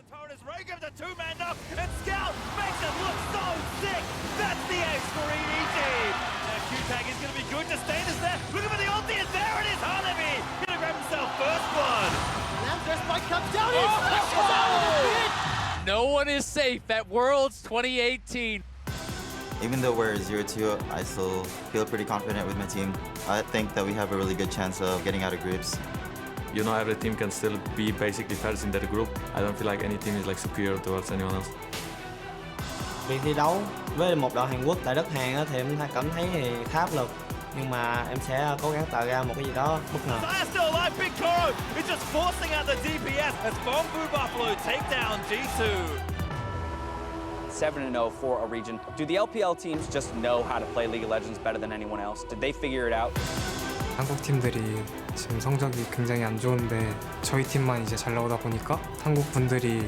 Torres Ray gives a two-man knock, and Scout makes it look so sick. That's the X for EDG. Now Q-Tag is going to be good to stay this there. Looking for the ulti, and there it is, Hanabi. Going to grab himself first blood. Their spike comes down, he slashes out of the pit. No one is safe at Worlds 2018. Even though we're 0-2, I still feel pretty confident with my team. I think that we have a really good chance of getting out of groups. You know, every team can still be basically first in their group. I don't feel like any team is like superior towards anyone else. Việc thi đấu với một đội Hàn Quốc tại đất Hàn thì em cảm thấy thì khá áp lực. Nhưng mà em sẽ cố gắng tạo ra một cái gì đó bất ngờ. Xayah still alive, Big Koro is just forcing out the DPS as Bamboo Buffalo take down G2. 7-0 for a region. Do the LPL teams just know how to play League of Legends better than anyone else? Did they figure it out? 한국 팀들이 지금 성적이 굉장히 안 좋은데 저희 팀만 이제 잘 나오다 보니까 한국 분들이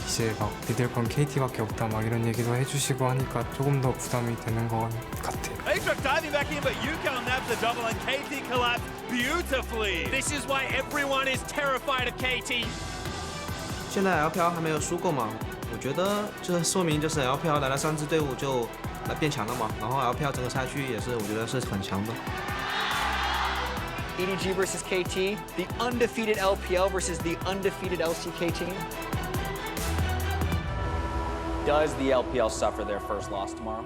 이제 막 믿을 건 KT밖에 없다 막 이런 얘기도 해주시고 하니까 조금 더 부담이 되는 것 같아요. Aatrox diving back in, but Yukon nabs the double and KT collapsed beautifully. This is why everyone is terrified of KT. 现在 LPL 还没有输过嘛？我觉得这说明就是 LPL 来了3支队伍就变强了嘛，然后 LPL 整个赛区也是我觉得是很强的。EDG versus KT, the undefeated LPL versus the undefeated LCK team. Does the LPL suffer their first loss tomorrow?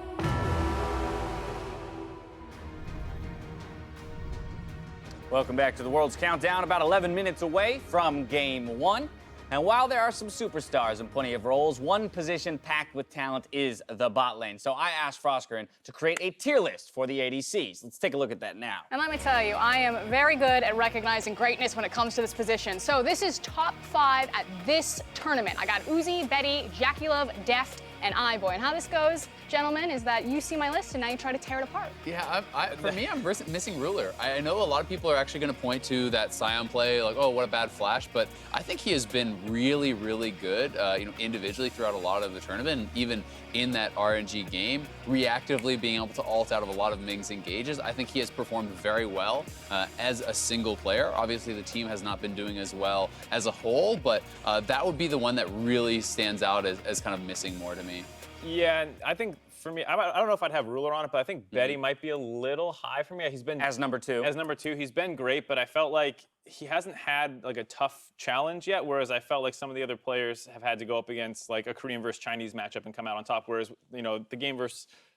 Welcome back to the World's Countdown, about 11 minutes away from Game 1. And while there are some superstars and plenty of roles, one position packed with talent is the bot lane. So I asked Froskerin to create a tier list for the ADCs. Let's take a look at that now. And let me tell you, I am very good at recognizing greatness when it comes to this position. So this is top 5 at this tournament. I got Uzi, Betty, Jackie Love, Deft, and iBoy. And how this goes, gentlemen, is that you see my list and now you try to tear it apart. Yeah, for me, I'm missing Ruler. I know a lot of people are actually going to point to that Sion play, like, oh, what a bad flash, but I think he has been really, really good, individually throughout a lot of the tournament, and even in that RNG game, reactively being able to ult out of a lot of Ming's engages. I think he has performed very well as a single player. Obviously, the team has not been doing as well as a whole, but that would be the one that really stands out as kind of missing more to me. Yeah, and I think for me, I don't know if I'd have Ruler on it, but I think Betty might be a little high for me. He's been as number 2. As number 2, he's been great, but I felt like he hasn't had like a tough challenge yet. Whereas I felt like some of the other players have had to go up against like a Korean versus Chinese matchup and come out on top. Whereas the game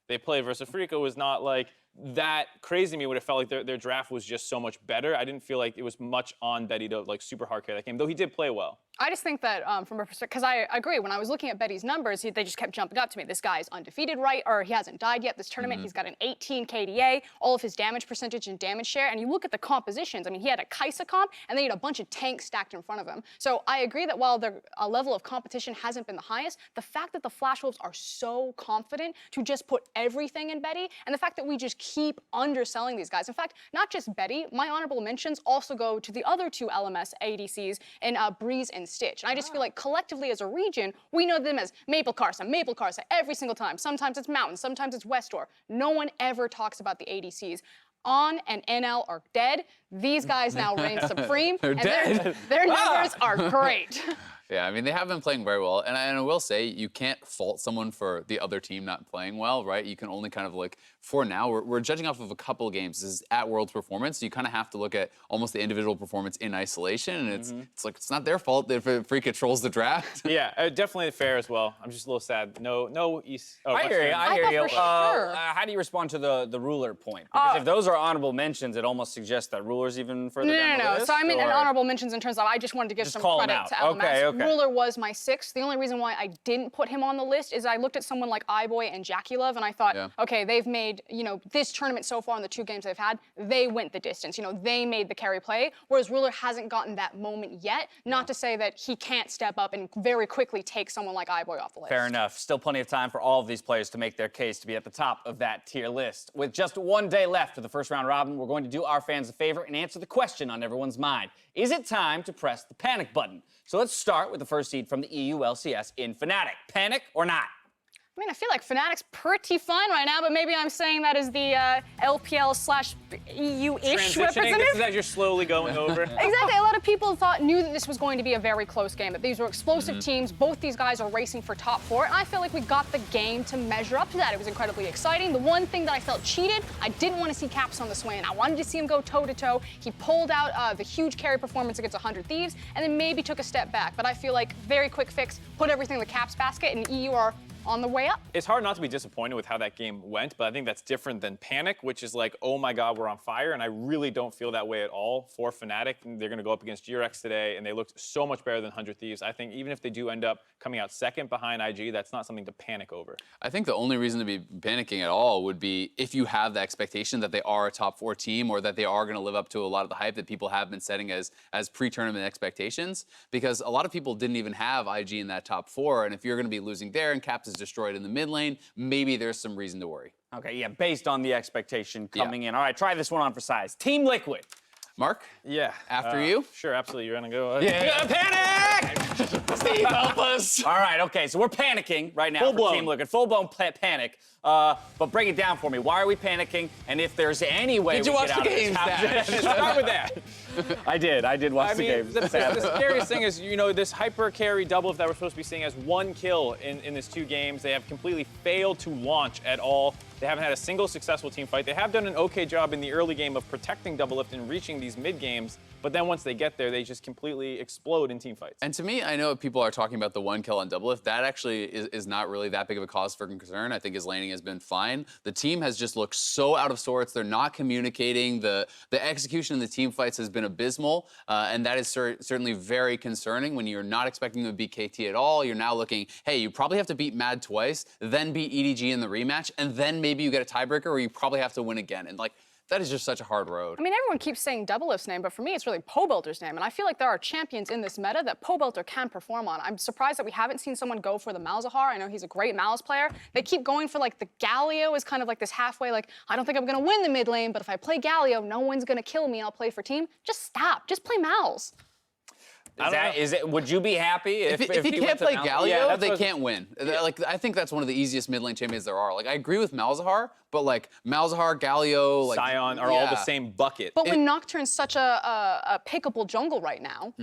they played versus Africa was not like that crazy to me. Would have felt like their draft was just so much better. I didn't feel like it was much on Betty to like super hard carry that game, though he did play well. I just think that from a perspective, because I agree, when I was looking at Betty's numbers, they just kept jumping up to me. This guy is undefeated, right? Or he hasn't died yet this tournament. He's got an 18 KDA, all of his damage percentage and damage share. And you look at the compositions, I mean, he had a Kai'Sa comp, and then he had a bunch of tanks stacked in front of him. So I agree that while their level of competition hasn't been the highest, the fact that the Flash Wolves are so confident to just put everything in Betty, and the fact that we just keep underselling these guys. In fact, not just Betty, my honorable mentions also go to the other 2 LMS ADCs in Breeze and Stitch. And I just feel like collectively as a region, we know them as Maple Carsa every single time. Sometimes it's Mountain, sometimes it's Westor. No one ever talks about the ADCs. On and NL are dead. These guys now reign supreme. They're dead. Their numbers are great. Yeah, I mean, they have been playing very well. And I will say, you can't fault someone for the other team not playing well, right? You can only kind of like, for now, we're judging off of a couple of games. This is at World's performance. So you kind of have to look at almost the individual performance in isolation. And it's like, it's not their fault if Free controls the draft. Yeah, definitely fair as well. I'm just a little sad. No East. Oh, I hear you. I hear you. For sure. How do you respond to the Ruler point? Because if those are honorable mentions, it almost suggests that Ruler's even further down the list. So I mean, an honorable mentions in terms of I just wanted to give some credit to LMS. Okay. Ruler was my 6th. The only reason why I didn't put him on the list is I looked at someone like iBoy and Jackie Love, and I thought, okay, they've made, this tournament so far in the 2 games they've had, they went the distance. They made the carry play, whereas Ruler hasn't gotten that moment yet. Not to say that he can't step up and very quickly take someone like iBoy off the list. Fair enough. Still plenty of time for all of these players to make their case to be at the top of that tier list. With just 1 day left of the first round robin, we're going to do our fans a favor and answer the question on everyone's mind. Is it time to press the panic button? So let's start with the first seed from the EU LCS in Fnatic. Panic or not? I mean, I feel like Fnatic's pretty fine right now, but maybe I'm saying that as the LPL/EU-ish Transitioning, representative. this is as you're slowly going over. Exactly. A lot of people knew that this was going to be a very close game, that these were explosive teams. Both these guys are racing for top 4, and I feel like we got the game to measure up to that. It was incredibly exciting. The one thing that I felt cheated, I didn't want to see Caps on the Swain. I wanted to see him go toe-to-toe. He pulled out the huge carry performance against 100 Thieves, and then maybe took a step back. But I feel like very quick fix, put everything in the Caps basket, and EU are on the way up. It's hard not to be disappointed with how that game went, but I think that's different than Panic, which is like, oh my God, we're on fire. And I really don't feel that way at all for Fnatic. They're going to go up against GRX today, and they looked so much better than 100 Thieves. I think even if they do end up coming out second behind IG, that's not something to panic over. I think the only reason to be panicking at all would be if you have the expectation that they are a top 4 team, or that they are going to live up to a lot of the hype that people have been setting as pre-tournament expectations, because a lot of people didn't even have IG in that top 4, and if you're going to be losing there and Caps is destroyed in the mid lane, maybe there's some reason to worry. Okay, yeah, based on the expectation coming in. All right, try this one on for size. Team Liquid. Mark? Yeah. After you? Sure, absolutely. You're going to go. Yeah. Panic! Steve, help us. All right, okay, so we're panicking right now for Team Liquid. Full-blown panic. But break it down for me. Why are we panicking? And if there's any way Did you we watch get the out games, of Dash? this, Start with that. I did watch the games. The scariest thing is, you know, this hyper carry double that we're supposed to be seeing as 1 kill in these 2 games. They have completely failed to launch at all. They haven't had a single successful team fight. They have done an okay job in the early game of protecting Doublelift and reaching these mid games, but then once they get there, they just completely explode in team fights. And to me, I know people are talking about the 1 kill on Doublelift. That actually is not really that big of a cause for concern. I think his laning has been fine. The team has just looked so out of sorts. They're not communicating. The execution in the team fights has been abysmal, and that is certainly very concerning when you're not expecting them to beat KT at all. You're now looking, hey, you probably have to beat Mad twice, then beat EDG in the rematch, and then maybe you get a tiebreaker where you probably have to win again. And like, that is just such a hard road. I mean, everyone keeps saying Doublelift's name, but for me, it's really Pobelter's name. And I feel like there are champions in this meta that Pobelter can perform on. I'm surprised that we haven't seen someone go for the Malzahar. I know he's a great Malz player. They keep going for like the Galio is kind of like this halfway, like, I don't think I'm gonna win the mid lane, but if I play Galio, no one's gonna kill me and I'll play for team. Just stop, just play Malz. Would you be happy if he can't play Galio, yeah, they can't win. Like, I think that's one of the easiest mid lane champions there are. Like, I agree with Malzahar, but like Malzahar, Galio, like Sion are all the same bucket. But when Nocturne's such a pickable jungle right now.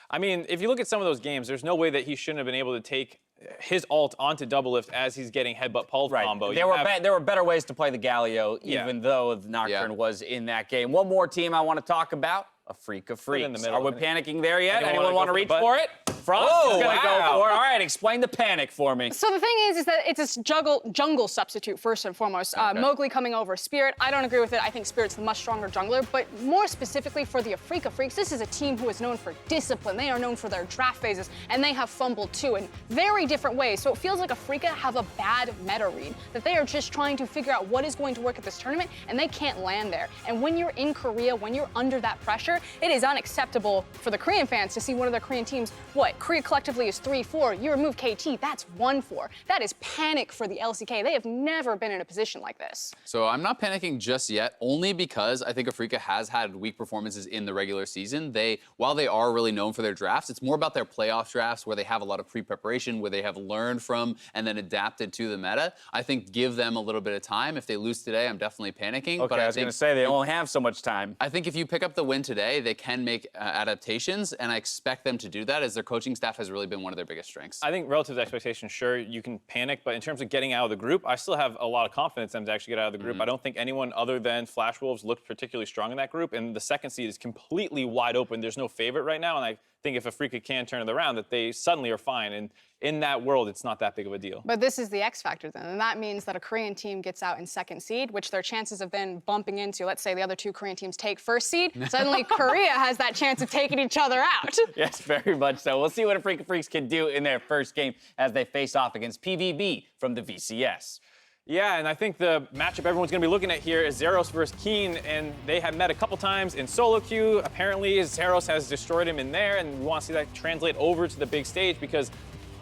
I mean, if you look at some of those games, there's no way that he shouldn't have been able to take his ult onto Doublelift as he's getting headbutt pulse combo. There were better ways to play the Galio, even though Nocturne was in that game. One more team I want to talk about. A Freak of Freaks. Are we panicking there yet? Anyone want to reach for it? Frost is going to go for it. All right, explain the panic for me. So the thing is that it's a jungle substitute, first and foremost. Mowgli coming over Spirit. I don't agree with it. I think Spirit's the much stronger jungler. But more specifically for the Afrika Freaks, this is a team who is known for discipline. They are known for their draft phases, and they have fumbled too in very different ways. So it feels like Afrika have a bad meta read, that they are just trying to figure out what is going to work at this tournament, and they can't land there. And when you're in Korea, when you're under that pressure, it is unacceptable for the Korean fans to see one of their Korean teams, Korea collectively is 3-4, you remove KT, that's 1-4. That is panic for the LCK. They have never been in a position like this. So I'm not panicking just yet, only because I think Afrika has had weak performances in the regular season. While they are really known for their drafts, it's more about their playoff drafts where they have a lot of pre-preparation, where they have learned from and then adapted to the meta. I think give them a little bit of time. If they lose today, I'm definitely panicking. Okay, but I was going to say they only have so much time. I think if you pick up the win today, they can make adaptations, and I expect them to do that as their coaching staff has really been one of their biggest strengths. I think relative to expectations, sure, you can panic, but in terms of getting out of the group, I still have a lot of confidence in them to actually get out of the group. I don't think anyone other than Flash Wolves looked particularly strong in that group, and the second seed is completely wide open. There's no favorite right now, and I think if Afrika can turn it around, that they suddenly are fine. And in that world, it's not that big of a deal. But this is the X factor then, and that means that a Korean team gets out in second seed, which their chances of then bumping into, let's say the other two Korean teams take first seed, suddenly Korea has that chance of taking each other out. Yes, very much so. We'll see what Afrika Freaks can do in their first game as they face off against PVB from the VCS. Yeah, and I think the matchup everyone's going to be looking at here is Zeros versus Keen, and they have met a couple times in solo queue. Apparently, Zeros has destroyed him in there, and we want to see that translate over to the big stage because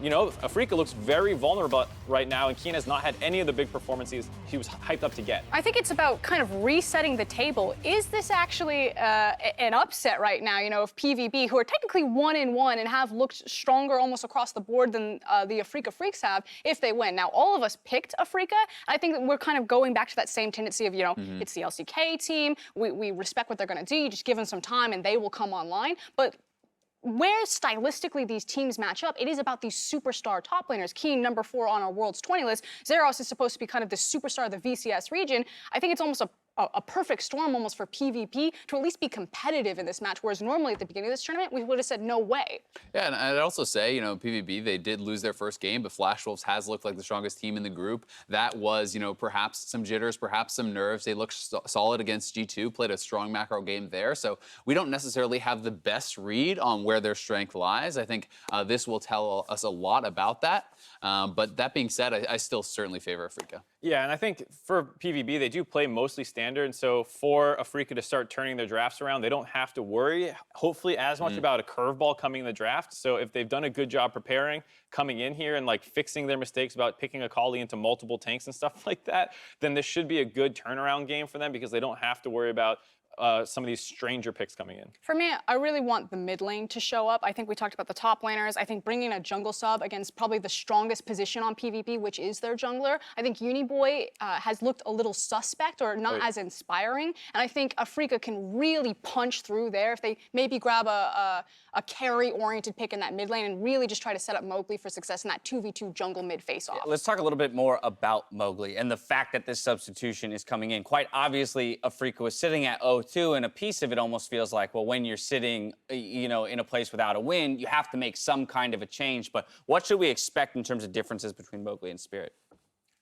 you know, Afrika looks very vulnerable right now, and Keen has not had any of the big performances he was hyped up to get. I think it's about kind of resetting the table. Is this actually an upset right now, you know, of PvP, who are technically 1-1 and have looked stronger almost across the board than the Afrika Freaks have if they win? Now, all of us picked Afrika. I think that we're kind of going back to that same tendency of, you know, it's the LCK team. We respect what they're going to do. You just give them some time and they will come online. But where stylistically these teams match up, it is about these superstar top laners. Keen, number 4 on our World's 20 list. Zeros is supposed to be kind of the superstar of the VCS region. I think it's almost a perfect storm almost for PvP to at least be competitive in this match, whereas normally at the beginning of this tournament, we would have said no way. Yeah, and I'd also say, you know, PvP, they did lose their first game, but Flash Wolves has looked like the strongest team in the group. That was, you know, perhaps some jitters, perhaps some nerves. They looked solid against G2, played a strong macro game there. So we don't necessarily have the best read on where their strength lies. I think this will tell us a lot about that. But that being said, I still certainly favor Afrika. Yeah, and I think for PvP, they do play mostly standard. So for Afrika to start turning their drafts around, they don't have to worry, hopefully, as much about a curveball coming in the draft. So if they've done a good job preparing, coming in here and like fixing their mistakes about picking Akali into multiple tanks and stuff like that, then this should be a good turnaround game for them because they don't have to worry about some of these stranger picks coming in. For me, I really want the mid lane to show up. I think we talked about the top laners. I think bringing a jungle sub against probably the strongest position on PvP, which is their jungler. I think Uniboy has looked a little suspect or not as inspiring. And I think Afrika can really punch through there if they maybe grab a carry-oriented pick in that mid lane and really just try to set up Mowgli for success in that 2v2 jungle mid face-off. Yeah, let's talk a little bit more about Mowgli and the fact that this substitution is coming in. Quite obviously, Afrika was sitting at 0-2, and a piece of it almost feels like, well, when you're sitting, you know, in a place without a win, you have to make some kind of a change. But what should we expect in terms of differences between Mowgli and Spirit?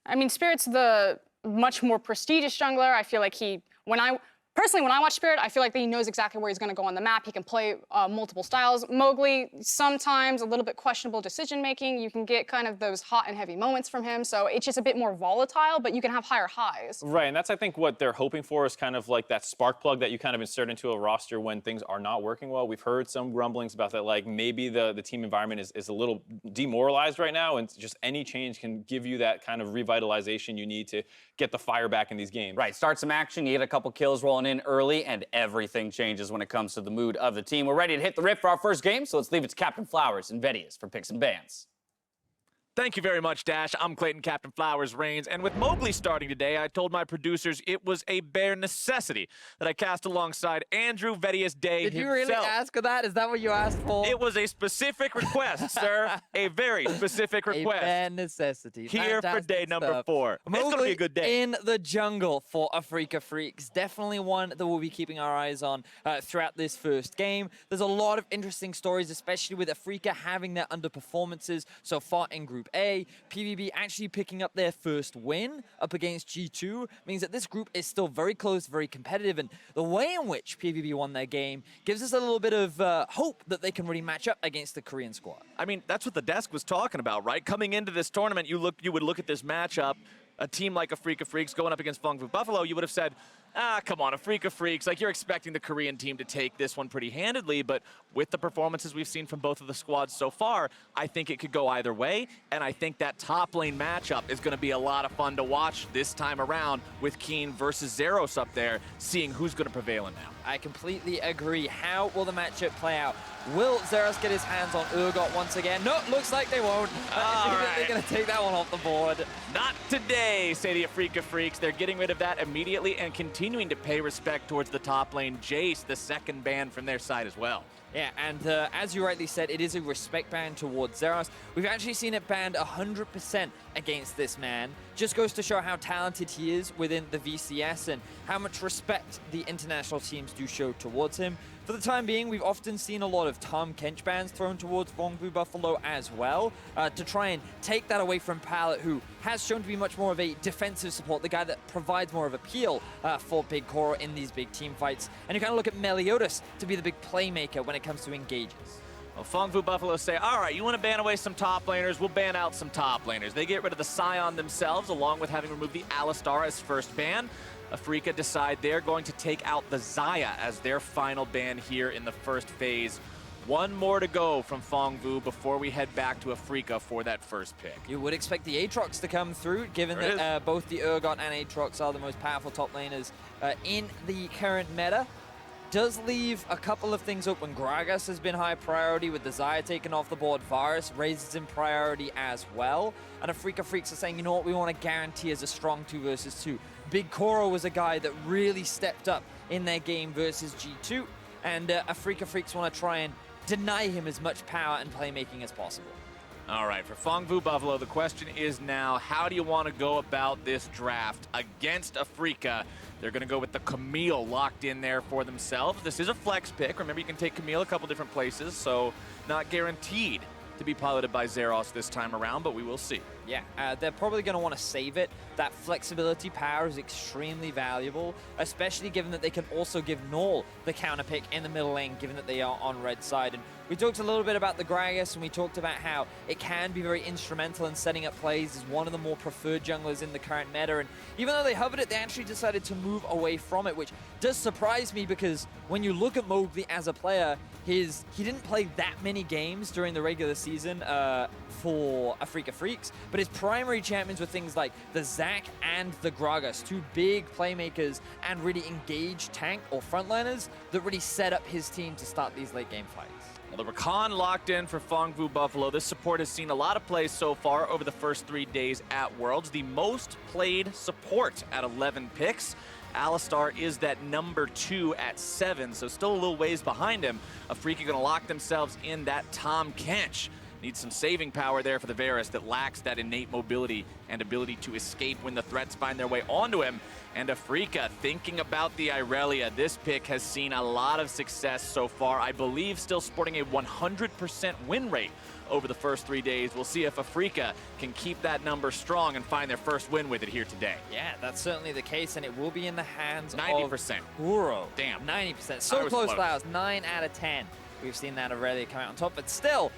I mean, Spirit's the much more prestigious jungler. I feel like Personally, when I watch Spirit, I feel like he knows exactly where he's going to go on the map. He can play multiple styles. Mowgli, sometimes a little bit questionable decision-making. You can get kind of those hot and heavy moments from him, so it's just a bit more volatile, but you can have higher highs. Right, and that's, I think, what they're hoping for is kind of like that spark plug that you kind of insert into a roster when things are not working well. We've heard some grumblings about that, like maybe the team environment is a little demoralized right now, and just any change can give you that kind of revitalization you need to get the fire back in these games. Right, start some action, you get a couple kills rolling in early, and everything changes when it comes to the mood of the team. We're ready to hit the rip for our first game, so let's leave it to Captain Flowers and Vedius for picks and bans. Thank you very much, Dash. I'm Clayton Captain Flowers Reigns, and with Mowgli starting today, I told my producers it was a bare necessity that I cast alongside Andrew Vedius Day himself. Did you really ask for that? Is that what you asked for? It was a specific request, sir. A very specific request. A bare necessity. Here for day number 4. It's going to be a good day. In the jungle for Afrika Freaks. Definitely one that we'll be keeping our eyes on throughout this first game. There's a lot of interesting stories, especially with Afrika having their underperformances so far in Group A. PvP actually picking up their first win up against G2 means that this group is still very close, very competitive, and the way in which PvP won their game gives us a little bit of hope that they can really match up against the Korean squad. I mean, that's what the desk was talking about, right? Coming into this tournament, you would look at this matchup, a team like Afrika Freaks going up against Fung Fu Buffalo, you would have said, come on, Afrika Freaks, like you're expecting the Korean team to take this one pretty handedly, but with the performances we've seen from both of the squads so far, I think it could go either way, and I think that top lane matchup is going to be a lot of fun to watch this time around with Keen versus Zeros up there, seeing who's going to prevail in now. I completely agree. How will the matchup play out? Will Zeros get his hands on Urgot once again? No, looks like they won't. They're going to take that one off the board. Not today, say the Afrika Freaks. They're getting rid of that immediately and continuing to pay respect towards the top lane. Jace, the second ban from their side as well. Yeah, and as you rightly said, it is a respect ban towards Zeros. We've actually seen it banned 100% against this man. Just goes to show how talented he is within the VCS and how much respect the international teams do show towards him. For the time being, we've often seen a lot of Tahm Kench bans thrown towards Fung Fu Buffalo as well, to try and take that away from Pallet, who has shown to be much more of a defensive support, the guy that provides more of appeal for Big Koro in these big team fights. And you kind of look at Meliodas to be the big playmaker when it comes to engages. Well, Fung Fu Buffalo say, all right, you want to ban away some top laners? We'll ban out some top laners. They get rid of the Sion themselves, along with having removed the Alistar as first ban. Afrika decide they're going to take out the Xayah as their final ban here in the first phase. One more to go from Fongvu before we head back to Afreeca for that first pick. You would expect the Aatrox to come through, given that both the Urgot and Aatrox are the most powerful top laners in the current meta. Does leave a couple of things open. Gragas has been high priority with the Xayah taken off the board. Varus raises in priority as well. And Afreeca Freaks are saying, you know what, we want to guarantee as a strong 2 versus 2. Big Koro was a guy that really stepped up in their game versus G2. And Afreeca Freaks want to try and deny him as much power and playmaking as possible. All right, for Fongvu Buffalo, the question is now, how do you want to go about this draft against Afreeca? They're going to go with the Camille locked in there for themselves. This is a flex pick. Remember, you can take Camille a couple different places, so not guaranteed to be piloted by Zeros this time around, but we will see. Yeah, they're probably going to want to save it. That flexibility power is extremely valuable, especially given that they can also give Null the counter pick in the middle lane, given that they are on red side. And we talked a little bit about the Gragas, and we talked about how it can be very instrumental in setting up plays as one of the more preferred junglers in the current meta. And even though they hovered it, they actually decided to move away from it, which does surprise me because when you look at Mowgli as a player, he didn't play that many games during the regular season for Afreeca Freaks, but his primary champions were things like the Zac and the Gragas, 2 big playmakers and really engaged tank or frontliners that really set up his team to start these late game fights. Well, the Rakan locked in for Fongvu Buffalo. This support has seen a lot of plays so far over the first 3 days at Worlds. The most played support at 11 picks. Alistar is that number 2 at 7, so still a little ways behind him. Afreeca going to lock themselves in that Tahm Kench. Needs some saving power there for the Varus that lacks that innate mobility and ability to escape when the threats find their way onto him. And Afreeca thinking about the Irelia. This pick has seen a lot of success so far. I believe still sporting a 100% win rate over the first 3 days. We'll see if Afreeca can keep that number strong and find their first win with it here today. Yeah, that's certainly the case, and it will be in the hands 90%. of Kuro. Damn. 90%. So close, Flowers. 9 out of 10. We've seen that Irelia come out on top, but still,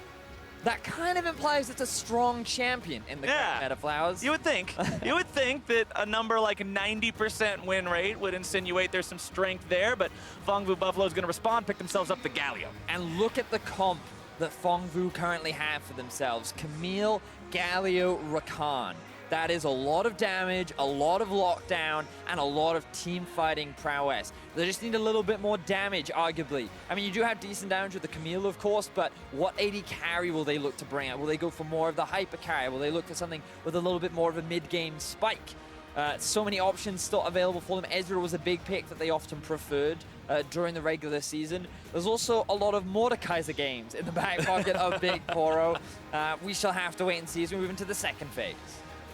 that kind of implies it's a strong champion in the current meta, Flowers. You would think. You would think that a number like 90% win rate would insinuate there's some strength there, but Fongvu Buffalo is going to respond, pick themselves up the Galio. And look at the comp that Fongvu currently have for themselves. Camille, Galio, Rakan. That is a lot of damage, a lot of lockdown, and a lot of team fighting prowess. They just need a little bit more damage, arguably. I mean, you do have decent damage with the Camille, of course, but what AD carry will they look to bring out? Will they go for more of the hyper carry? Will they look for something with a little bit more of a mid-game spike? So many options still available for them. Ezreal was a big pick that they often preferred during the regular season. There's also a lot of Mordekaiser games in the back pocket of Big Koro. We shall have to wait and see as we move into the second phase.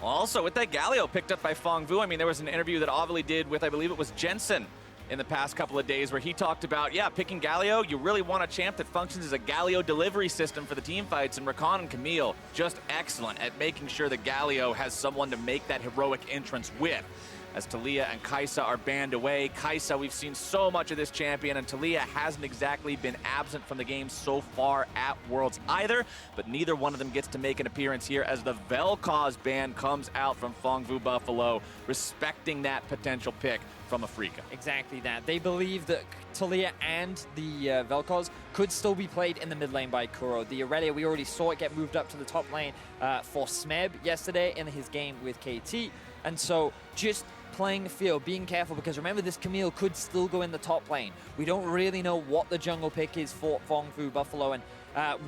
Also, with that Galio picked up by Fongvu, I mean, there was an interview that Ovely did with, I believe it was Jensen, in the past couple of days where he talked about, yeah, picking Galio, you really want a champ that functions as a Galio delivery system for the team fights, and Rakan and Camille just excellent at making sure that Galio has someone to make that heroic entrance with. As Taliyah and Kai'Sa are banned away. Kai'Sa, we've seen so much of this champion, and Taliyah hasn't exactly been absent from the game so far at Worlds either, but neither one of them gets to make an appearance here as the Vel'Koz ban comes out from Fongvu Buffalo, respecting that potential pick from Afreeca. Exactly that. They believe that Taliyah and the Vel'Koz could still be played in the mid lane by Kuro. The Irelia, we already saw it get moved up to the top lane for Smeb yesterday in his game with KT, and so just playing the field, being careful, because remember, this Camille could still go in the top lane. We don't really know what the jungle pick is for Fongvu Buffalo, and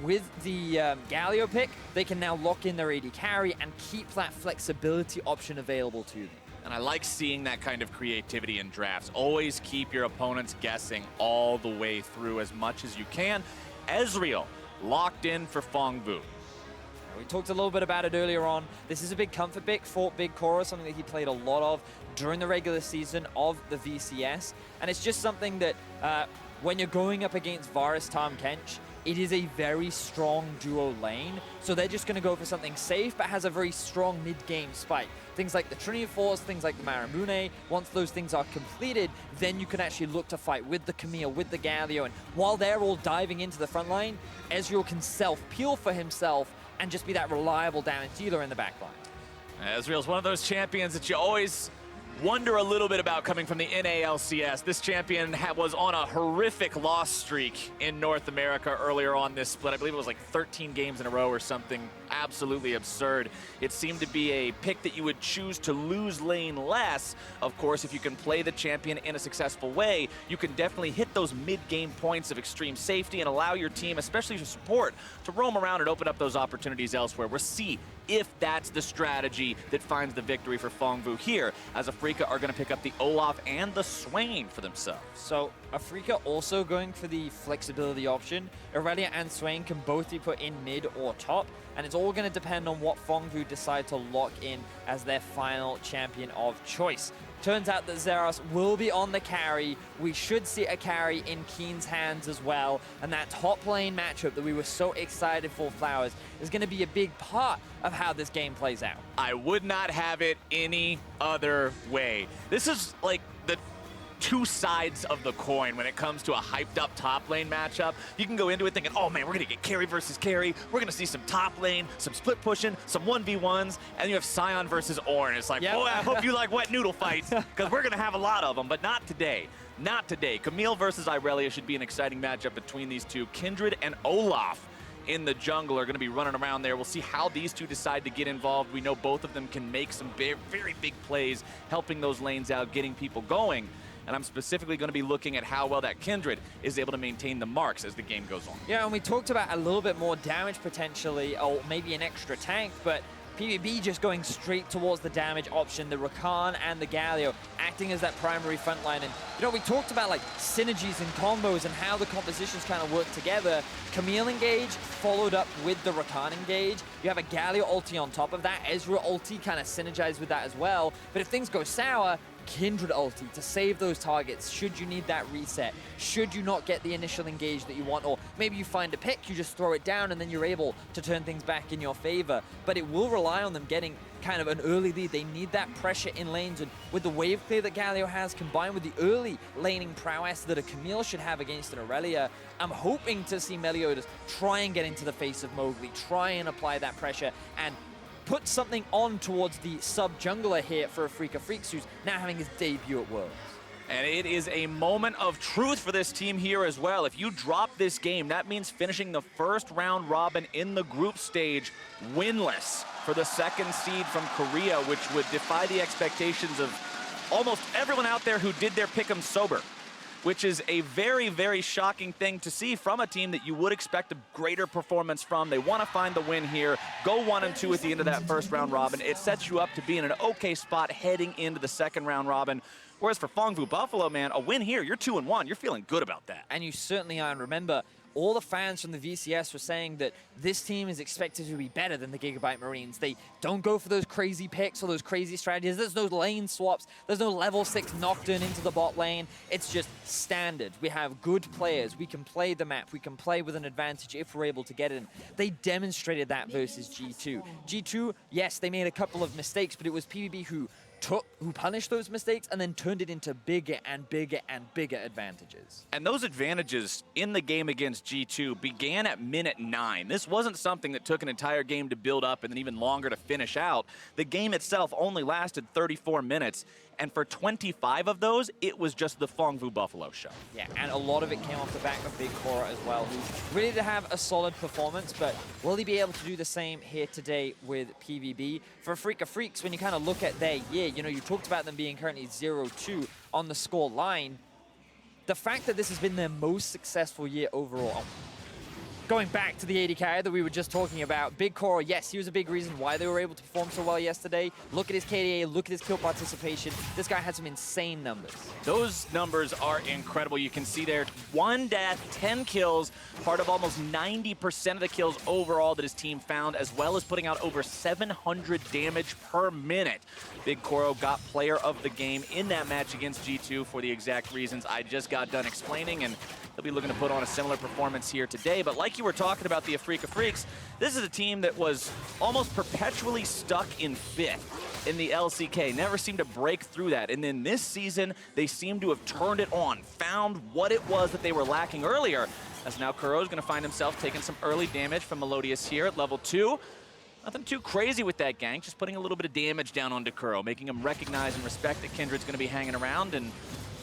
with the Galio pick, they can now lock in their AD carry and keep that flexibility option available to them. And I like seeing that kind of creativity in drafts. Always keep your opponents guessing all the way through as much as you can. Ezreal locked in for Fongvu. We talked a little bit about it earlier on. This is a big comfort pick for Big Koro, something that he played a lot of during the regular season of the VCS. And it's just something that when you're going up against Varus, Tahm Kench, it is a very strong duo lane. So they're just going to go for something safe, but has a very strong mid-game spike. Things like the Trinity Force, things like the Marimune. Once those things are completed, then you can actually look to fight with the Camille, with the Galio. And while they're all diving into the front line, Ezreal can self-peel for himself and just be that reliable damage dealer in the back line. Ezreal's one of those champions that you always wonder a little bit about coming from the NALCS. This champion was on a horrific loss streak in North America earlier on this split. I believe it was like 13 games in a row or something absolutely absurd. It seemed to be a pick that you would choose to lose lane less. Of course, if you can play the champion in a successful way, you can definitely hit those mid-game points of extreme safety and allow your team, especially your support, to roam around and open up those opportunities elsewhere. We'll see if that's the strategy that finds the victory for Fongfu here, as Afreeca are going to pick up the Olaf and the Swain for themselves. So Afreeca also going for the flexibility option. Aurelia and Swain can both be put in mid or top, and it's all going to depend on what Fongfu decide to lock in as their final champion of choice. Turns out that Zeros will be on the carry. We should see a carry in Keen's hands as well. And that top lane matchup that we were so excited for, Flowers, is going to be a big part of how this game plays out. I would not have it any other way. This is like the two sides of the coin when it comes to a hyped up top lane matchup. You can go into it thinking, oh man, we're gonna get carry versus carry. We're gonna see some top lane, some split pushing, some 1v1s, and you have Sion versus Ornn. It's like, boy, I hope you like wet noodle fights, because we're gonna have a lot of them, but not today. Not today. Camille versus Irelia should be an exciting matchup between these two. Kindred and Olaf in the jungle are going to be running around there. We'll see how these two decide to get involved. We know both of them can make some very big plays, helping those lanes out, getting people going. And I'm specifically going to be looking at how well that Kindred is able to maintain the marks as the game goes on. Yeah, and we talked about a little bit more damage potentially, or maybe an extra tank, but PvP just going straight towards the damage option, the Rakan and the Galio acting as that primary front line. And, you know, we talked about, like, synergies and combos and how the compositions kind of work together. Camille engage followed up with the Rakan engage. You have a Galio ulti on top of that. Ezreal ulti kind of synergized with that as well. But if things go sour, Kindred ulti to save those targets should you need that reset, should you not get the initial engage that you want, or maybe you find a pick, you just throw it down and then you're able to turn things back in your favor. But it will rely on them getting kind of an early lead. They need that pressure in lanes, and with the wave clear that Galio has combined with the early laning prowess that a Camille should have against an Aurelia, I'm hoping to see Meliodas try and get into the face of Mowgli, try and apply that pressure and put something on towards the sub-jungler here for Afreeca Freecs, who's now having his debut at Worlds. And it is a moment of truth for this team here as well. If you drop this game, that means finishing the first round robin in the group stage winless for the second seed from Korea, which would defy the expectations of almost everyone out there who did their pick'em sober, which is a very shocking thing to see from a team that you would expect a greater performance from. They want to find the win here, go 1-2 at the end of that first round robin. It sets you up to be in an okay spot heading into the second round robin. Whereas for Fongfu Buffalo, man, a win here, you're 2-1. You're feeling good about that. And you certainly are. And remember, all the fans from the VCS were saying that this team is expected to be better than the Gigabyte Marines. They don't go for those crazy picks or those crazy strategies. There's no lane swaps. There's no level 6 Nocturne into the bot lane. It's just standard. We have good players. We can play the map. We can play with an advantage if we're able to get it in. They demonstrated that versus G2. G2, yes, they made a couple of mistakes, but it was PvP who punished those mistakes and then turned it into bigger and bigger advantages. And those advantages in the game against G2 began at minute 9. This wasn't something that took an entire game to build up and then even longer to finish out. The game itself only lasted 34 minutes. And for 25 of those, it was just the Fongfu Buffalo show. Yeah, and a lot of it came off the back of Big Cora as well, who's ready to have a solid performance, but will he be able to do the same here today with PvB? For Afreeca Freecs, when you kind of look at their year, you know, you talked about them being currently 0-2 on the score line. The fact that this has been their most successful year overall, going back to the AD carry that we were just talking about, Big Cora, yes, he was a big reason why they were able to perform so well yesterday. Look at his KDA, look at his kill participation. This guy had some insane numbers. Those numbers are incredible. You can see there, 1 death, 10 kills, part of almost 90% of the kills overall that his team found, as well as putting out over 700 damage per minute. Big Cora got player of the game in that match against G2 for the exact reasons I just got done explaining, and they'll be looking to put on a similar performance here today. But like you were talking about the Afreeca Freecs, this is a team that was almost perpetually stuck in 5th in the LCK, never seemed to break through that. And then this season, they seem to have turned it on, found what it was that they were lacking earlier, as now Kuro's going to find himself taking some early damage from Meliodas here at level 2. Nothing too crazy with that gank, just putting a little bit of damage down on Dekuro, making him recognize and respect that Kindred's going to be hanging around and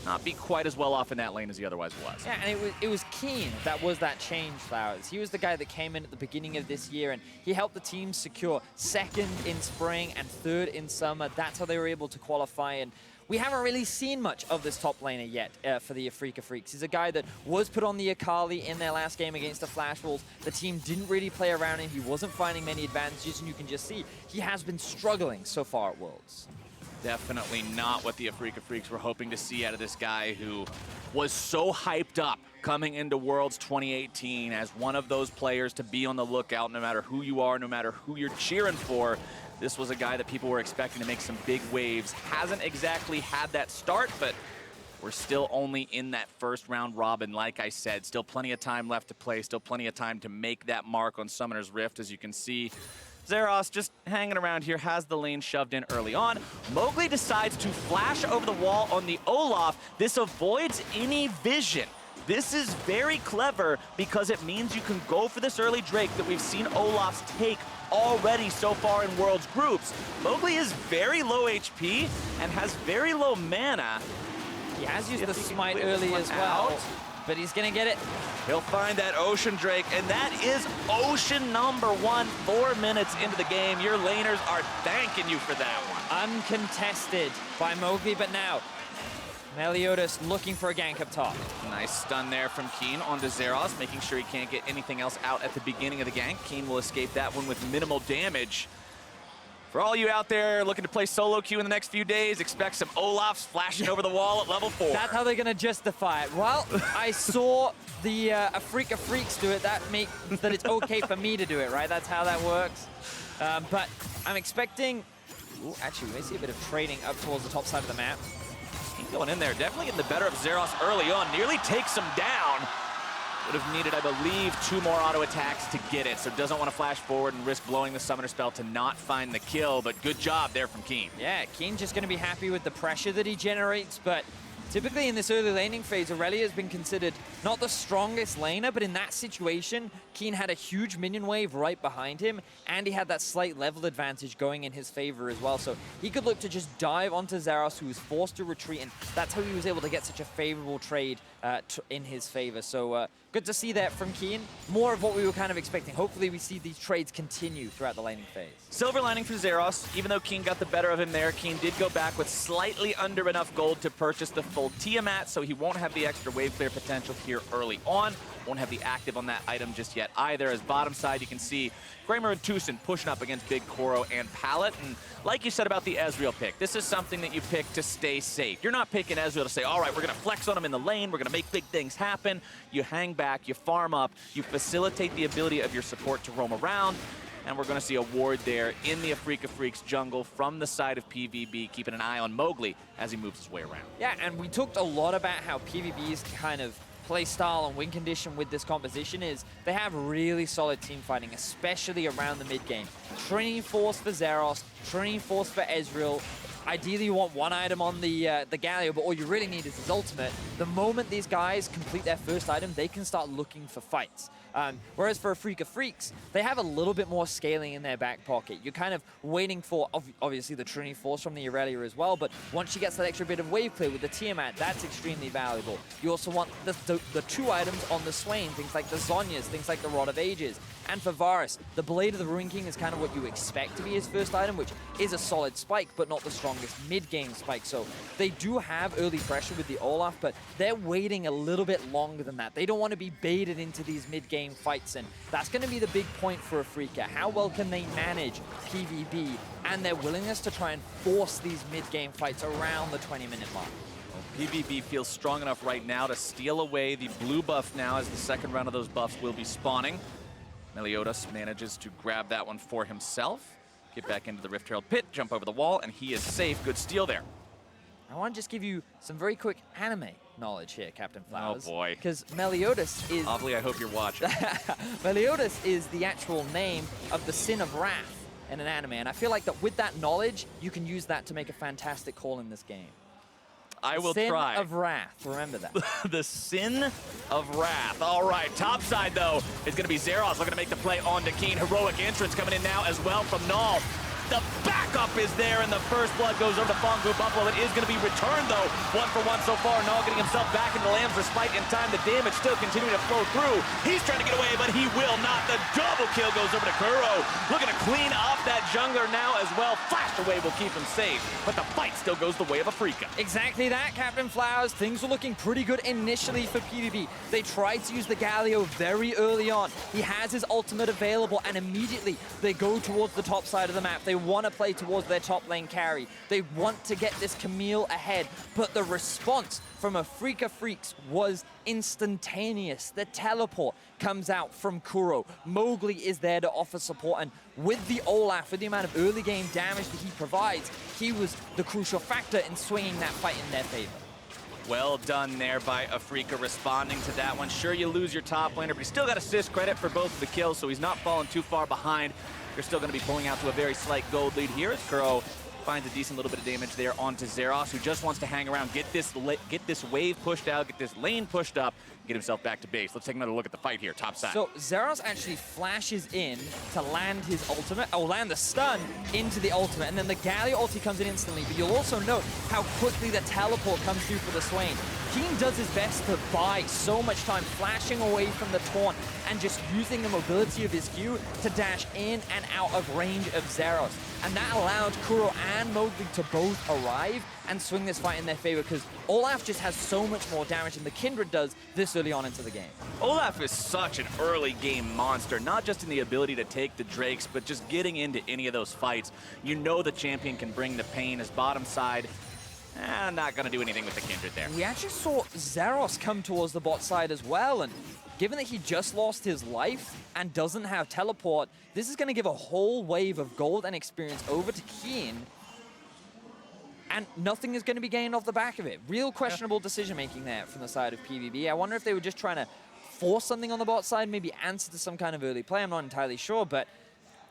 not be quite as well off in that lane as he otherwise was. Yeah, and it was Keen that was that change, Flowers. He was the guy that came in at the beginning of this year, and he helped the team secure 2nd in spring and 3rd in summer. That's how they were able to qualify, and we haven't really seen much of this top laner yet for the Afreeca Freecs. He's a guy that was put on the Akali in their last game against the Flash Wolves. The team didn't really play around him. He wasn't finding many advantages, and you can just see he has been struggling so far at Worlds. Definitely not what the Afreeca Freecs were hoping to see out of this guy who was so hyped up coming into Worlds 2018 as one of those players to be on the lookout no matter who you are, no matter who you're cheering for. This was a guy that people were expecting to make some big waves. Hasn't exactly had that start, but we're still only in that first round robin, like I said. Still plenty of time left to play, still plenty of time to make that mark on Summoner's Rift, as you can see. Zeros just hanging around here, has the lane shoved in early on. Mowgli decides to flash over the wall on the Olaf. This avoids any vision. This is very clever because it means you can go for this early Drake that we've seen Olafs take already so far in Worlds groups. Mowgli is very low HP and has very low mana. He has used the smite early as well, but he's gonna get it. He'll find that Ocean Drake, and that is Ocean number 1, 4 minutes into the game. Your laners are thanking you for that one. Uncontested by Mowgli, but now Meliodas looking for a gank up top. Nice stun there from Keen onto Zeros, making sure he can't get anything else out at the beginning of the gank. Keen will escape that one with minimal damage. For all you out there looking to play solo queue in the next few days, expect some Olafs flashing over the wall at level 4. That's how they're going to justify it. Well, I saw the Afreeca Freecs do it. That makes that it's okay for me to do it, right? That's how that works. But I'm expecting... Ooh, actually, we may see a bit of trading up towards the top side of the map. He's going in there, definitely getting the better of Zeros early on. Nearly takes him down. Would have needed, I believe, 2 more auto attacks to get it, so doesn't want to flash forward and risk blowing the summoner spell to not find the kill, but good job there from Keen. Yeah, Keen just going to be happy with the pressure that he generates, but typically in this early laning phase, Aurelia has been considered not the strongest laner, but in that situation, Keen had a huge minion wave right behind him, and he had that slight level advantage going in his favor as well. So he could look to just dive onto Zeros, who was forced to retreat, and that's how he was able to get such a favorable trade in his favor. So good to see that from Keen. More of what we were kind of expecting. Hopefully we see these trades continue throughout the laning phase. Silver lining for Zeros. Even though Keen got the better of him there, Keen did go back with slightly under enough gold to purchase the full Tiamat, so he won't have the extra wave clear potential here early on. Won't have the active on that item just yet either. As bottom side, you can see Kramer and Tucson pushing up against Big Koro and Pallet. And like you said about the Ezreal pick, this is something that you pick to stay safe. You're not picking Ezreal to say, all right, we're going to flex on him in the lane, we're going to make big things happen. You hang back, you farm up, you facilitate the ability of your support to roam around. And we're going to see a ward there in the Afreeca Freecs jungle from the side of PvB, keeping an eye on Mowgli as he moves his way around. Yeah, and we talked a lot about how PvB's kind of play style and win condition with this composition is they have really solid team fighting, especially around the mid game. Trinity Force for Zeros, Trinity Force for Ezreal. Ideally, you want one item on the Galio, but all you really need is his ultimate. The moment these guys complete their first item, they can start looking for fights. Whereas for Afreeca Freecs, they have a little bit more scaling in their back pocket. You're kind of waiting for, obviously, the Trinity Force from the Aurelia as well, but once she gets that extra bit of wave clear with the Tiamat, that's extremely valuable. You also want the 2 items on the Swain, things like the Zhonya's, things like the Rod of Ages. And for Varus, the Blade of the Ruin King is kind of what you expect to be his first item, which is a solid spike, but not the strongest mid-game spike. So they do have early pressure with the Olaf, but they're waiting a little bit longer than that. They don't want to be baited into these mid-game fights, and that's going to be the big point for Afreeca. How well can they manage PvB and their willingness to try and force these mid-game fights around the 20-minute mark? Well, PvB feels strong enough right now to steal away the blue buff now, as the second round of those buffs will be spawning. Meliodas manages to grab that one for himself, get back into the Rift Herald pit, jump over the wall, and he is safe. Good steal there. I want to just give you some very quick anime knowledge here, Captain Flowers. Oh boy. Because Meliodas is... Obviously, I hope you're watching. Meliodas is the actual name of the Sin of Wrath in an anime, and I feel like that with that knowledge, you can use that to make a fantastic call in this game. I will Sin try. of Wrath, remember that. The Sin of Wrath. All right, top side, though, is going to be Zeros looking to make the play on Keen. Heroic entrance coming in now as well from Null. The backup is there, and the first blood goes over to Fong Fu Buffalo. It is going to be returned, though. 1-for-1 so far. Null getting himself back into Lamb's respite in time. The damage still continuing to flow through. He's trying to get away, but he will not. The double kill goes over to Kuro. Looking to clean up that jungler now as well. Flash away will keep him safe, but the fight still goes the way of Afreeca. Exactly that, Captain Flowers. Things were looking pretty good initially for PvP. They tried to use the Galio very early on. He has his ultimate available, and immediately they go towards the top side of the map. They want to play towards their top lane carry. They want to get this Camille ahead, but the response from Afreeca Freaks was instantaneous. The teleport comes out from Kuro. Mowgli is there to offer support, and with the Olaf, with the amount of early game damage that he provides, he was the crucial factor in swinging that fight in their favor. Well done there by Afreeca responding to that one. Sure, you lose your top laner, but he still got assist credit for both of the kills, so he's not falling too far behind. You're still going to be pulling out to a very slight gold lead here as Kuro finds a decent little bit of damage there onto Zeros, who just wants to hang around, get this wave pushed out, get this lane pushed up, get himself back to base. Let's take another look at the fight here, top side. So Zeros actually flashes in to land his ultimate, or land the stun into the ultimate, and then the Galio ulti comes in instantly, but you'll also note how quickly the teleport comes through for the Swain. Keen does his best to buy so much time, flashing away from the taunt and just using the mobility of his Q to dash in and out of range of Zeros. And that allowed Kuro and Mowgli to both arrive and swing this fight in their favor, because Olaf just has so much more damage than the Kindred does this early on into the game. Olaf is such an early game monster, not just in the ability to take the Drakes, but just getting into any of those fights. You know the champion can bring the pain. As bottom side, not going to do anything with the Kindred there. We actually saw Zeros come towards the bot side as well, and given that he just lost his life and doesn't have teleport, this is going to give a whole wave of gold and experience over to Keen, and nothing is going to be gained off the back of it. Real questionable decision-making there from the side of PvP. I wonder if they were just trying to force something on the bot side, maybe answer to some kind of early play. I'm not entirely sure, but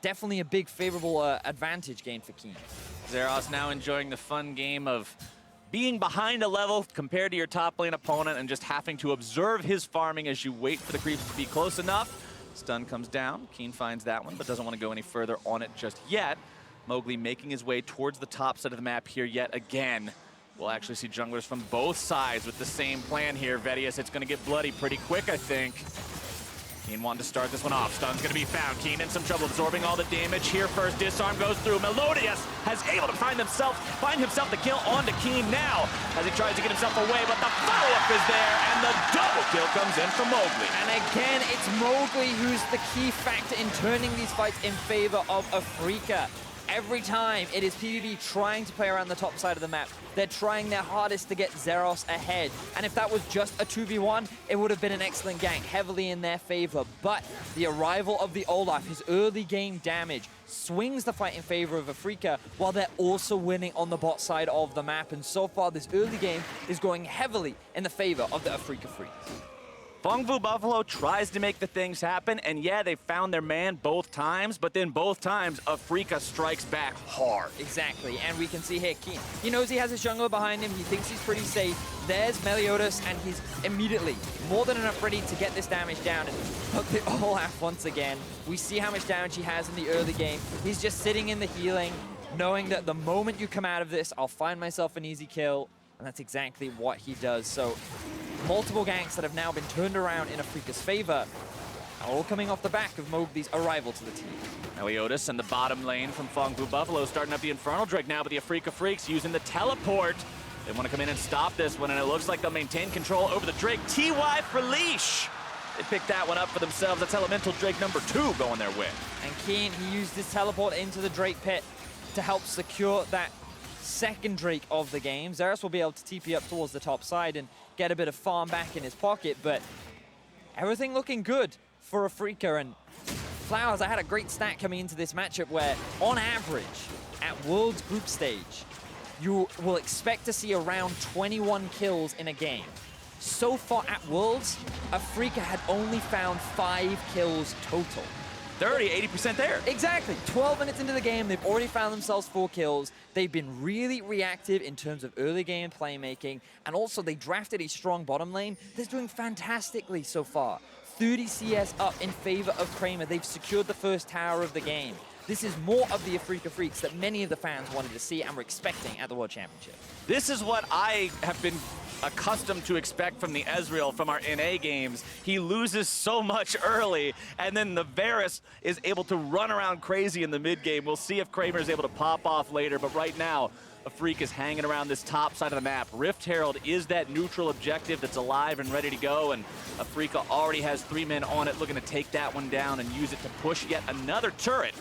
definitely a big favorable advantage gained for Keen. Zeros now enjoying the fun game of being behind a level compared to your top lane opponent and just having to observe his farming as you wait for the creeps to be close enough. Stun comes down. Keen finds that one, but doesn't want to go any further on it just yet. Mowgli making his way towards the top side of the map here yet again. We'll actually see junglers from both sides with the same plan here. Vedius, it's going to get bloody pretty quick, I think. Keen wanting to start this one off. Stun's going to be found. Keen in some trouble, absorbing all the damage here first. Disarm goes through. Melodius has able to find himself the kill onto Keen now as he tries to get himself away, but the follow-up is there, and the double kill comes in from Mowgli. And again, it's Mowgli who's the key factor in turning these fights in favor of Afreeca. Every time it is PvP trying to play around the top side of the map, they're trying their hardest to get Zeros ahead. And if that was just a 2v1, it would have been an excellent gank, heavily in their favor. But the arrival of the Olaf, his early game damage, swings the fight in favor of Afreeca, while they're also winning on the bot side of the map. And so far, this early game is going heavily in the favor of the Afreeca Freaks. Fong Fu Buffalo tries to make the things happen, and yeah, they found their man both times, but then both times, Afreeca strikes back hard. Exactly, and we can see here, Keen, he knows he has his jungler behind him, he thinks he's pretty safe. There's Meliodas, and he's immediately more than enough ready to get this damage down and hook the Olaf once again. We see how much damage he has in the early game. He's just sitting in the healing, knowing that the moment you come out of this, I'll find myself an easy kill, and that's exactly what he does. So, multiple ganks that have now been turned around in Afreeca's favor, all coming off the back of Mowgli's arrival to the team. Meliodas in the bottom lane from Fong Fu Buffalo starting up the Infernal Drake now, but the Afreeca Freaks using the teleport. They want to come in and stop this one, and it looks like they'll maintain control over the Drake. TY for Leash. They picked that one up for themselves. That's Elemental Drake number 2 going their way. And Keen, he used his teleport into the Drake pit to help secure that second Drake of the game. Zeros will be able to TP up towards the top side and get a bit of farm back in his pocket, but everything looking good for Afreeca. And Flowers, I had a great stat coming into this matchup where, on average, at Worlds group stage, you will expect to see around 21 kills in a game. So far at Worlds, Afreeca had only found 5 kills total. 30, 80% there. Exactly. 12 minutes into the game, they've already found themselves 4 kills. They've been really reactive in terms of early game playmaking, and also they drafted a strong bottom lane that's doing fantastically so far. 30 CS up in favor of Kramer. They've secured the first tower of the game. This is more of the Afreeca Freaks that many of the fans wanted to see and were expecting at the World Championship. This is what I have been accustomed to expect from the Ezreal from our NA games. He loses so much early, and then the Varus is able to run around crazy in the mid game. We'll see if Kramer is able to pop off later, but right now, Afreeca is hanging around this top side of the map. Rift Herald is that neutral objective that's alive and ready to go, and Afreeca already has 3 men on it, looking to take that one down and use it to push yet another turret.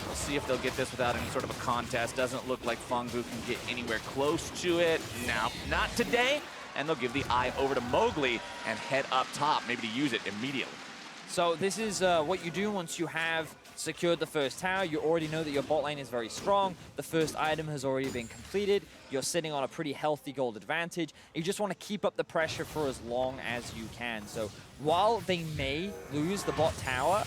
We'll see if they'll get this without any sort of a contest. Doesn't look like Fongfu can get anywhere close to it. No, not today. And they'll give the eye over to Mowgli and head up top, maybe to use it immediately. So this is what you do once you have secured the first tower. You already know that your bot lane is very strong. The first item has already been completed. You're sitting on a pretty healthy gold advantage. You just want to keep up the pressure for as long as you can. So while they may lose the bot tower,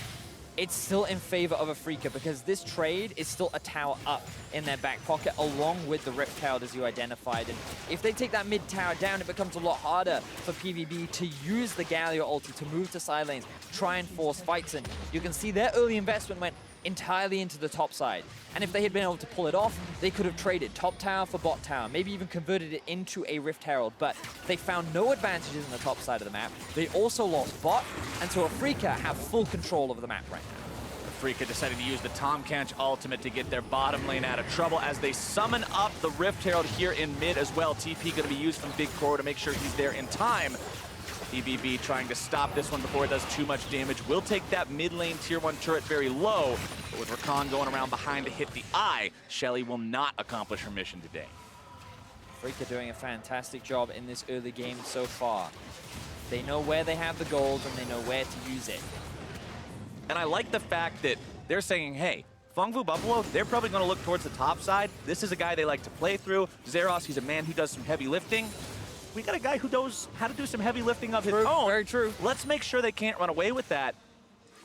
it's still in favor of Afreeca because this trade is still a tower up in their back pocket along with the Rift Herald as you identified. And if they take that mid tower down, it becomes a lot harder for PvB to use the Galio ulti to move to side lanes, try and force fights. And you can see their early investment went entirely into the top side. And if they had been able to pull it off, they could have traded top tower for bot tower, maybe even converted it into a Rift Herald, but they found no advantages in the top side of the map. They also lost bot, and so Afreeca have full control of the map right now. Afreeca decided to use the Tahm Kench ultimate to get their bottom lane out of trouble as they summon up the Rift Herald here in mid as well. TP going to be used from Big Crow to make sure he's there in time. PvB trying to stop this one before it does too much damage. Will take that mid lane tier 1 turret very low, but with Rakan going around behind to hit the eye, Shelly will not accomplish her mission today. Afreeca doing a fantastic job in this early game so far. They know where they have the gold and they know where to use it. And I like the fact that they're saying, hey, Fongfu Buffalo, they're probably going to look towards the top side. This is a guy they like to play through. Zeros, he's a man who does some heavy lifting. We got a guy who knows how to do some heavy lifting of his own. Very true. Let's make sure they can't run away with that.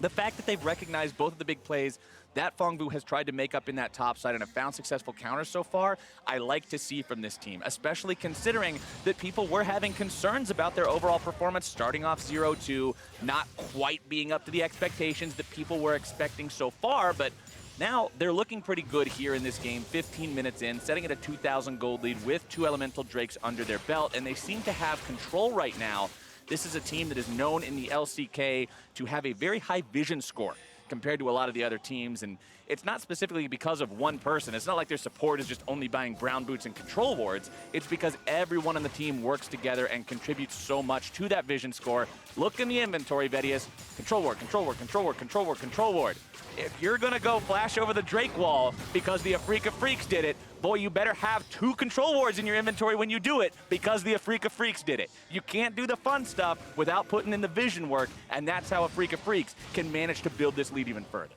The fact that they've recognized both of the big plays that Fongfu has tried to make up in that top side and have found successful counters so far, I like to see from this team, especially considering that people were having concerns about their overall performance starting off 0-2, not quite being up to the expectations that people were expecting so far, but now they're looking pretty good here in this game, 15 minutes in, setting at a 2,000 gold lead with 2 Elemental Drakes under their belt, and they seem to have control right now. This is a team that is known in the LCK to have a very high vision score compared to a lot of the other teams, and it's not specifically because of one person. It's not like their support is just only buying brown boots and control wards. It's because everyone on the team works together and contributes so much to that vision score. Look in the inventory, Vedius. Control ward, control ward, control ward, control ward, control ward. If you're gonna go flash over the Drake wall because the Afreeca Freaks did it, boy, you better have 2 control wards in your inventory when you do it because the Afreeca Freaks did it. You can't do the fun stuff without putting in the vision work, and that's how Afreeca Freaks can manage to build this lead even further.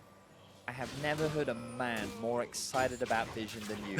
I have never heard a man more excited about Vision than you.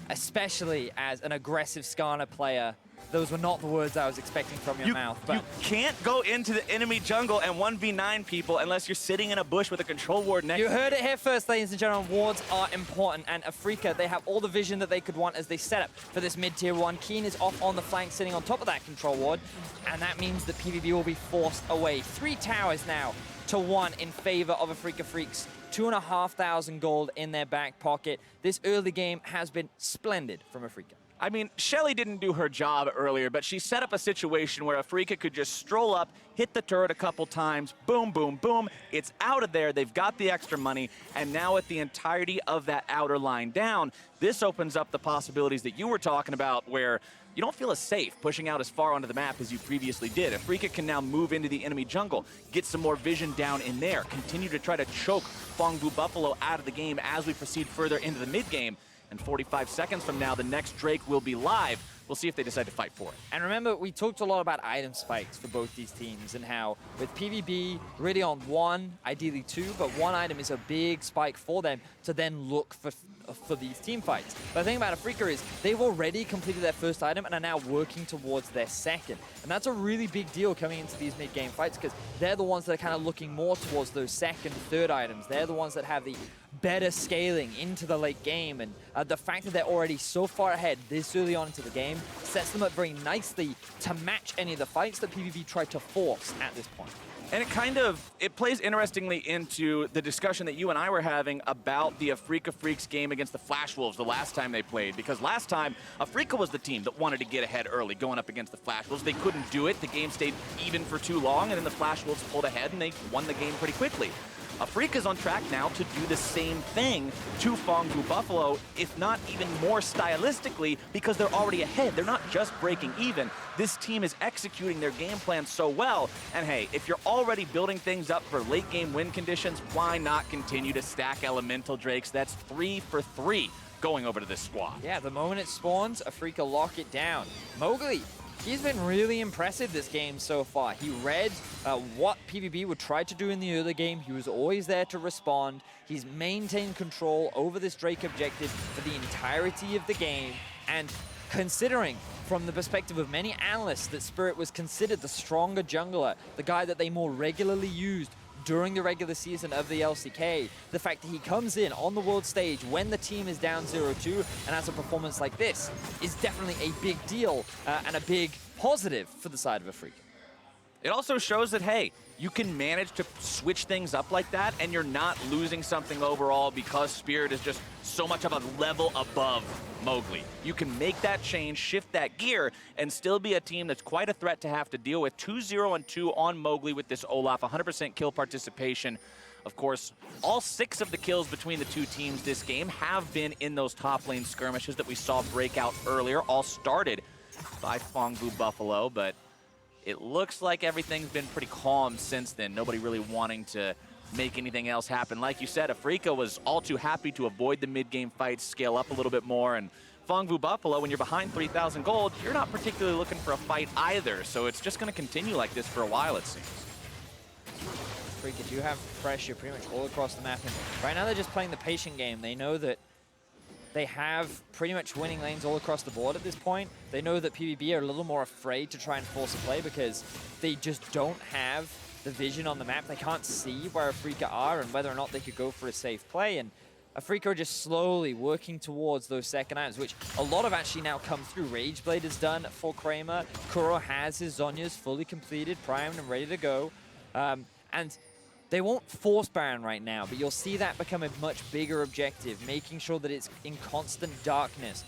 Especially as an aggressive Skarner player. Those were not the words I was expecting from your mouth. But you can't go into the enemy jungle and 1v9 people unless you're sitting in a bush with a control ward next to you. You heard it here first, ladies and gentlemen. Wards are important, and Afreeca, they have all the vision that they could want as they set up for this mid-tier 1. Keen is off on the flank, sitting on top of that control ward, and that means that PvP will be forced away. 3 towers now to 1 in favor of Afreeca Freaks. 2,500 gold in their back pocket. This early game has been splendid from Afreeca. I mean, Shelly didn't do her job earlier, but she set up a situation where Afreeca could just stroll up, hit the turret a couple times, boom, boom, boom. It's out of there. They've got the extra money, and now with the entirety of that outer line down, this opens up the possibilities that you were talking about where you don't feel as safe pushing out as far onto the map as you previously did. Afreeca can now move into the enemy jungle, get some more vision down in there, continue to try to choke Fongfu Buffalo out of the game as we proceed further into the mid-game. And 45 seconds from now, the next Drake will be live. We'll see if they decide to fight for it. And remember, we talked a lot about item spikes for both these teams and how with PvB really on 1, ideally 2, but 1 item is a big spike for them to then look for for these team fights. But the thing about Afreeca is they've already completed their first item and are now working towards their second. And that's a really big deal coming into these mid-game fights because they're the ones that are kind of looking more towards those second, third items. They're the ones that have the better scaling into the late game, and the fact that they're already so far ahead this early on into the game sets them up very nicely to match any of the fights that PvP tried to force at this point. And it plays interestingly into the discussion that you and I were having about the Afreeca Freaks game against the Flash Wolves the last time they played. Because last time, Afreeca was the team that wanted to get ahead early going up against the Flash Wolves. They couldn't do it. The game stayed even for too long, and then the Flash Wolves pulled ahead, and they won the game pretty quickly. Afreeca's on track now to do the same thing to Fongbu Buffalo, if not even more stylistically, because they're already ahead. They're not just breaking even. This team is executing their game plan so well. And hey, if you're already building things up for late game win conditions, why not continue to stack Elemental Drakes? That's 3 for 3 going over to this squad. Yeah, the moment it spawns, Afreeca lock it down. Mowgli, he's been really impressive this game so far. He read what PvP would try to do in the early game. He was always there to respond. He's maintained control over this Drake objective for the entirety of the game. And considering from the perspective of many analysts that Spirit was considered the stronger jungler, the guy that they more regularly used during the regular season of the LCK, the fact that he comes in on the world stage when the team is down 0-2 and has a performance like this is definitely a big deal and a big positive for the side of Afreeca. It also shows that, hey, you can manage to switch things up like that and you're not losing something overall because Spirit is just so much of a level above Mowgli. You can make that change, shift that gear, and still be a team that's quite a threat to have to deal with. 2-0-2 on Mowgli with this Olaf, 100% kill participation. Of course, all 6 of the kills between the two teams this game have been in those top lane skirmishes that we saw break out earlier, all started by Fongbu Buffalo, but it looks like everything's been pretty calm since then. Nobody really wanting to make anything else happen. Like you said, Afreeca was all too happy to avoid the mid-game fights, scale up a little bit more, and Fongbu Buffalo, when you're behind 3,000 gold, you're not particularly looking for a fight either, so it's just going to continue like this for a while, it seems. Afreeca do have pressure pretty much all across the map, and right now they're just playing the patient game. They know that they have pretty much winning lanes all across the board at this point. They know that PvP are a little more afraid to try and force a play because they just don't have the vision on the map. They can't see where Afreeca are and whether or not they could go for a safe play. And Afreeca are just slowly working towards those second items, which a lot have actually now come through. Rageblade is done for Kramer. Kuro has his Zhonya's fully completed, primed and ready to go. And they won't force Baron right now, but you'll see that become a much bigger objective, making sure that it's in constant darkness.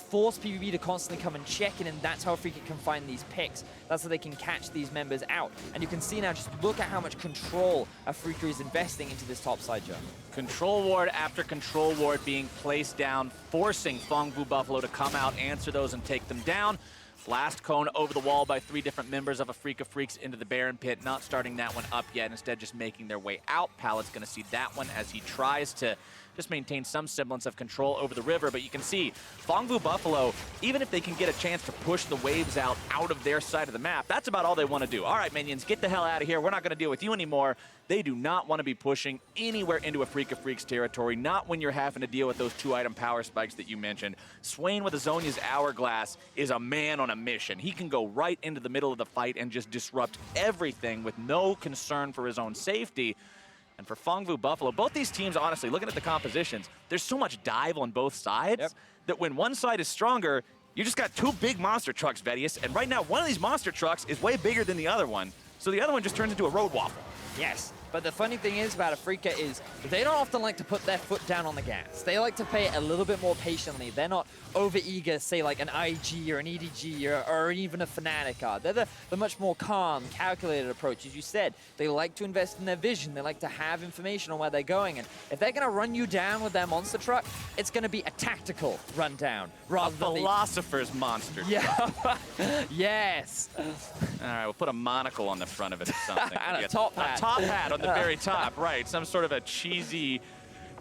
Force PvP to constantly come and check in, and that's how Afreeca can find these picks. That's how they can catch these members out. And you can see now, just look at how much control Afreeca is investing into this top side jump. Control ward after control ward being placed down, forcing Fongbu Buffalo to come out, answer those, and take them down. Blast cone over the wall by 3 different members of Afreeca Freaks into the Baron pit, not starting that one up yet, instead just making their way out. Pallet's going to see that one as he tries to just maintain some semblance of control over the river, but you can see Fongbu Buffalo, even if they can get a chance to push the waves out of their side of the map, that's about all they want to do. All right, minions, get the hell out of here. We're not going to deal with you anymore. They do not want to be pushing anywhere into Afreeca Freaks territory, not when you're having to deal with those 2-item power spikes that you mentioned. Swain with a Zhonya's Hourglass is a man on a mission. He can go right into the middle of the fight and just disrupt everything with no concern for his own safety. And for Fongbu Buffalo, both these teams, honestly, looking at the compositions, there's so much dive on both sides that when one side is stronger, you just got 2 big monster trucks, Vedius. And right now, one of these monster trucks is way bigger than the other one. So the other one just turns into a road waffle. Yes, but the funny thing is about Afreeca is they don't often like to put their foot down on the gas. They like to play it a little bit more patiently. They're not over-eager, say, like an IG or an EDG or even a Fnatic are. They're the much more calm, calculated approach. As you said, they like to invest in their vision. They like to have information on where they're going. And if they're going to run you down with their monster truck, it's going to be a tactical rundown rather than philosopher's monster. Yeah. Yes. All right, we'll put a monocle on the front of it or something. And a top hat. A top hat on the very top, right. Some sort of a cheesy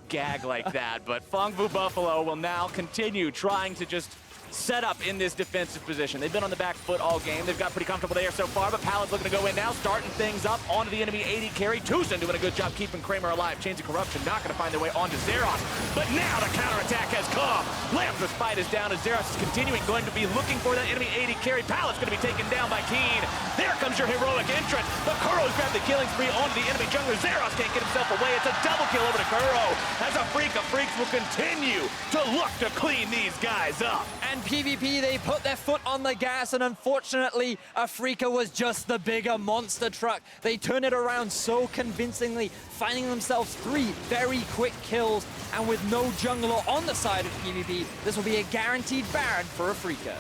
gag like that. But Fongbu Buffalo will now continue trying to just set up in this defensive position. They've been on the back foot all game. They've got pretty comfortable there so far, but Palad's looking to go in now, starting things up onto the enemy AD carry. Tucson doing a good job keeping Kramer alive. Chains of Corruption not going to find their way onto Zeros, but now the counterattack has come. Lam's fight is down as Zeros is continuing, going to be looking for that enemy AD carry. Palad's going to be taken down by Keen. There comes your heroic entrance, but Kuro's grabbed the killing spree onto the enemy jungler. Zeros can't get himself away. It's a double kill over to Kuro, as Afrika Freaks will continue to look to clean these guys up. And PvP, they put their foot on the gas, and unfortunately, Afrika was just the bigger monster truck. They turn it around so convincingly, finding themselves 3 very quick kills, and with no jungler on the side of PvP, this will be a guaranteed Baron for Afrika.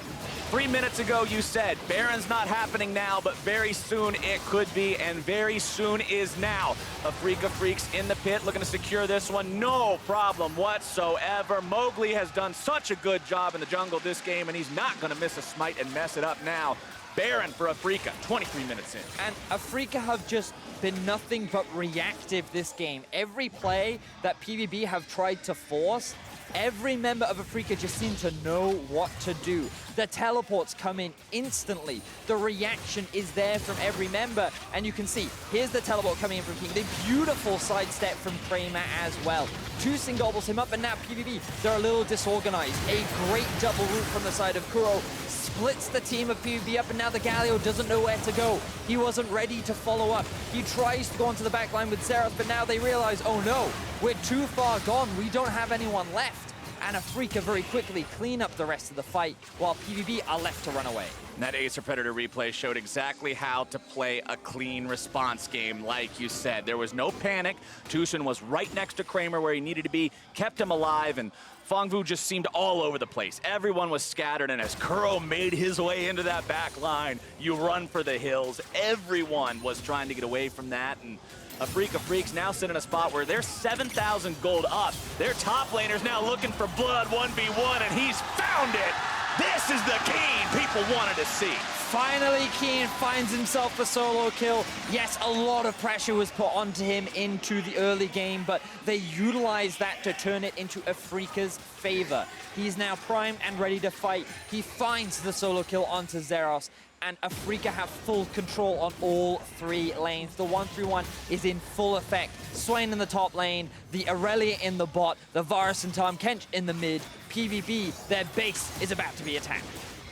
3 minutes ago, you said Baron's not happening now, but very soon it could be, and very soon is now. Afrika Freaks in the pit, looking to secure this one. No problem whatsoever. Mowgli has done such a good job in the jungle this game, and he's not going to miss a smite and mess it up now. Baron for Afrika, 23 minutes in. And Afrika have just been nothing but reactive this game. Every play that PvP have tried to force, every member of Afrika just seemed to know what to do. The teleports come in instantly. The reaction is there from every member. And you can see, here's the teleport coming in from King. The beautiful sidestep from Kramer as well. Tucson gobbles him up, and now PvP, they're a little disorganized. A great double root from the side of Kuro splits the team of PvP up, and now the Galio doesn't know where to go. He wasn't ready to follow up. He tries to go onto the back line with Zeros, but now they realize, oh no, we're too far gone. We don't have anyone left. And Afrika very quickly clean up the rest of the fight, while PvP are left to run away. And that Acer Predator replay showed exactly how to play a clean response game, like you said. There was no panic. Tucson was right next to Kramer where he needed to be, kept him alive, and Fongvu just seemed all over the place. Everyone was scattered, and as Kuro made his way into that back line, you run for the hills. Everyone was trying to get away from that, and Afrika Freaks now sit in a spot where they're 7,000 gold up. Their top laner's now looking for blood 1v1, and he's found it. This is the Keen people wanted to see. Finally, Keen finds himself a solo kill. Yes, a lot of pressure was put onto him into the early game, but they utilized that to turn it into Afrika's favor. He's now primed and ready to fight. He finds the solo kill onto Zeros, and Afrika have full control on all 3 lanes. The 1-3-1 is in full effect. Swain in the top lane, the Aurelia in the bot, the Varus and Tahm Kench in the mid. PvP, their base is about to be attacked.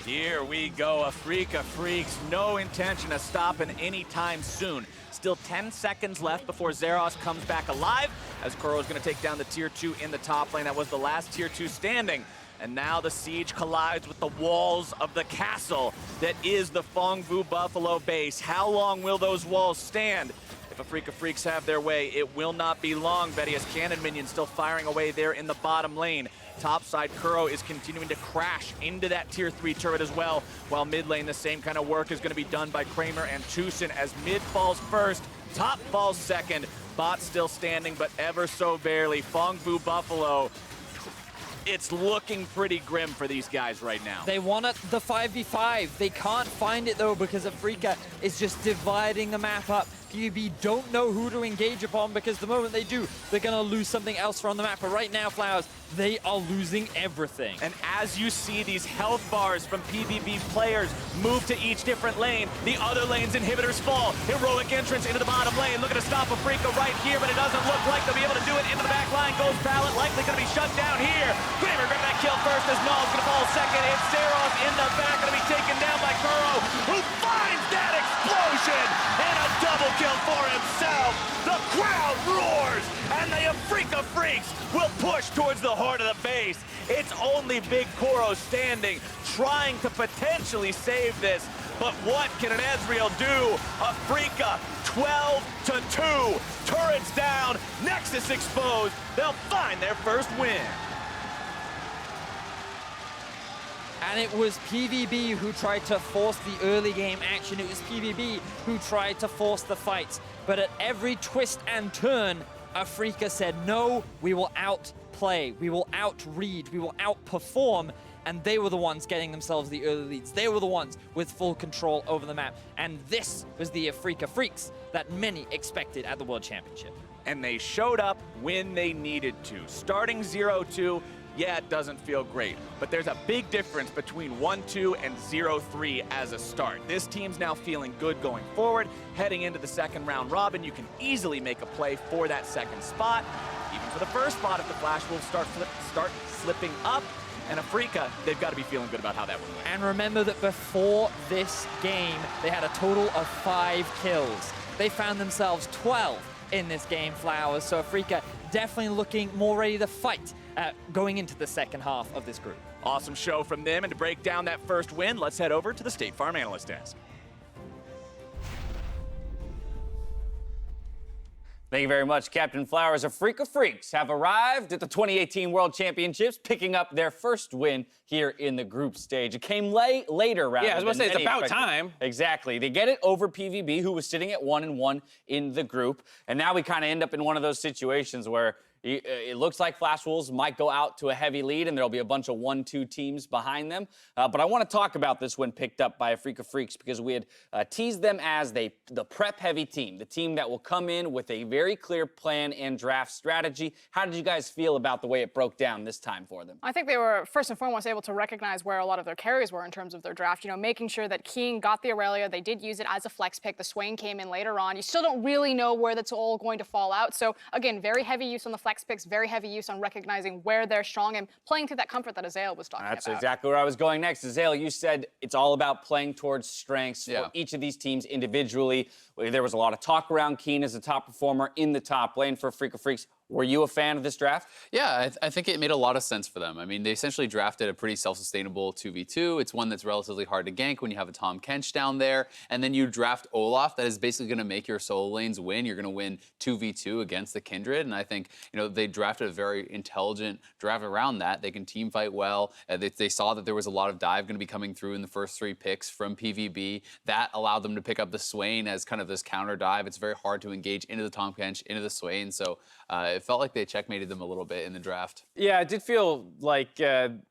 Here we go, Afrika Freaks. No intention of stopping anytime soon. Still 10 seconds left before Zeros comes back alive, as Kuro is going to take down the tier 2 in the top lane. That was the last tier 2 standing. And now the siege collides with the walls of the castle that is the Fongvu Buffalo base. How long will those walls stand? If Afrika Freaks have their way, it will not be long, Betty, as cannon minions still firing away there in the bottom lane. Topside, Kuro is continuing to crash into that tier 3 turret as well, while mid lane, the same kind of work is going to be done by Kramer and Tucson as mid falls first, top falls second, bot still standing, but ever so barely. Fongvu Buffalo, it's looking pretty grim for these guys right now. They want it, the 5v5. They can't find it though because Afrika is just dividing the map up. PvP don't know who to engage upon because the moment they do, they're gonna lose something else from the map. But right now, Flowers, they are losing everything. And as you see these health bars from PvP players move to each different lane, the other lane's inhibitors fall. Heroic entrance into the bottom lane, looking to stop Afrika right here, but it doesn't look like they'll be able to do it. Into the back line goes Pallet, likely gonna be shut down here. Kramer grabbing that kill first as Null's gonna fall second. It's Zeros in the back, gonna be taken down by Kuro, who finds that explosion and a double kill for himself. The crowd roars, and the Afrika Freaks will push towards the heart of the base. It's only Big Kuro standing, trying to potentially save this. But what can an Ezreal do? Afrika 12-2. Turrets down, Nexus exposed. They'll find their first win. And it was PvP who tried to force the early game action. It was PvP who tried to force the fights. But at every twist and turn, Afrika said, no, we will outplay, we will outread, we will outperform. And they were the ones getting themselves the early leads. They were the ones with full control over the map. And this was the Afrika Freaks that many expected at the World Championship. And they showed up when they needed to. Starting 0-2, yeah, it doesn't feel great, but there's a big difference between 1-2 and 0-3 as a start. This team's now feeling good going forward. Heading into the second round robin, you can easily make a play for that second spot. Even for the first spot, if the Flash Wolves start slipping up, and Afreeca, they've got to be feeling good about how that one went. And remember that before this game, they had a total of 5 kills. They found themselves 12 in this game, Flowers. So Afreeca definitely looking more ready to fight going into the second half of this group. Awesome show from them, and to break down that first win, let's head over to the State Farm Analyst Desk. Thank you very much, Captain Flowers. Afreeca Freecs have arrived at the 2018 World Championships, picking up their first win here in the group stage. It came later, rather. Yeah, I was going to say, it's about time. Exactly. They get it over PVB, who was sitting at 1-1 in the group. And now we kind of end up in one of those situations where it looks like Flash Wolves might go out to a heavy lead, and there'll be a bunch of 1-2 teams behind them. But I want to talk about this win picked up by Afreeca Freecs because we had teased them as the prep-heavy team, the team that will come in with a very clear plan and draft strategy. How did you guys feel about the way it broke down this time for them? I think they were, first and foremost, able to recognize where a lot of their carries were in terms of their draft. You know, making sure that Keen got the Aurelia. They did use it as a flex pick. The Swain came in later on. You still don't really know where that's all going to fall out. So, again, very heavy use on the flex picks, very heavy use on recognizing where they're strong and playing to that comfort that Azael was talking about. That's exactly where I was going next. Azael, you said it's all about playing towards strengths for each of these teams individually. There was a lot of talk around Keen as a top performer in the top lane for Afreeca Freecs. Were you a fan of this draft? Yeah, I think it made a lot of sense for them. I mean, they essentially drafted a pretty self-sustainable 2v2. It's one that's relatively hard to gank when you have a Tahm Kench down there. And then you draft Olaf, that is basically going to make your solo lanes win. You're going to win 2v2 against the Kindred. And I think, you know, they drafted a very intelligent draft around that. They can team fight well. They saw that there was a lot of dive going to be coming through in the first 3 picks from PVB. That allowed them to pick up the Swain as kind of this counter dive. It's very hard to engage into the Tahm Kench, into the Swain. So it felt like they checkmated them a little bit in the draft. Yeah, it did feel like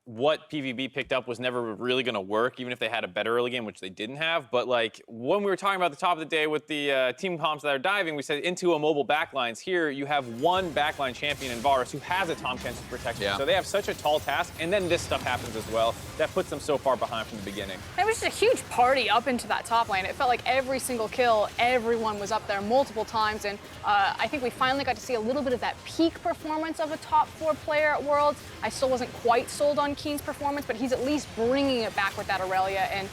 what PVB picked up was never really going to work, even if they had a better early game, which they didn't have. But like when we were talking about the top of the day with the team comps that are diving, we said into a mobile backlines. Here you have one backline champion in Varus who has a Tahm Kench protection. Yeah. So they have such a tall task, and then this stuff happens as well. That puts them so far behind from the beginning. It was just a huge party up into that top lane. It felt like every single kill, everyone was up there multiple times, and I think we finally got to see a little bit of that peak performance of a top 4 player at Worlds. I still wasn't quite sold on Keen's performance, but he's at least bringing it back with that Aurelia and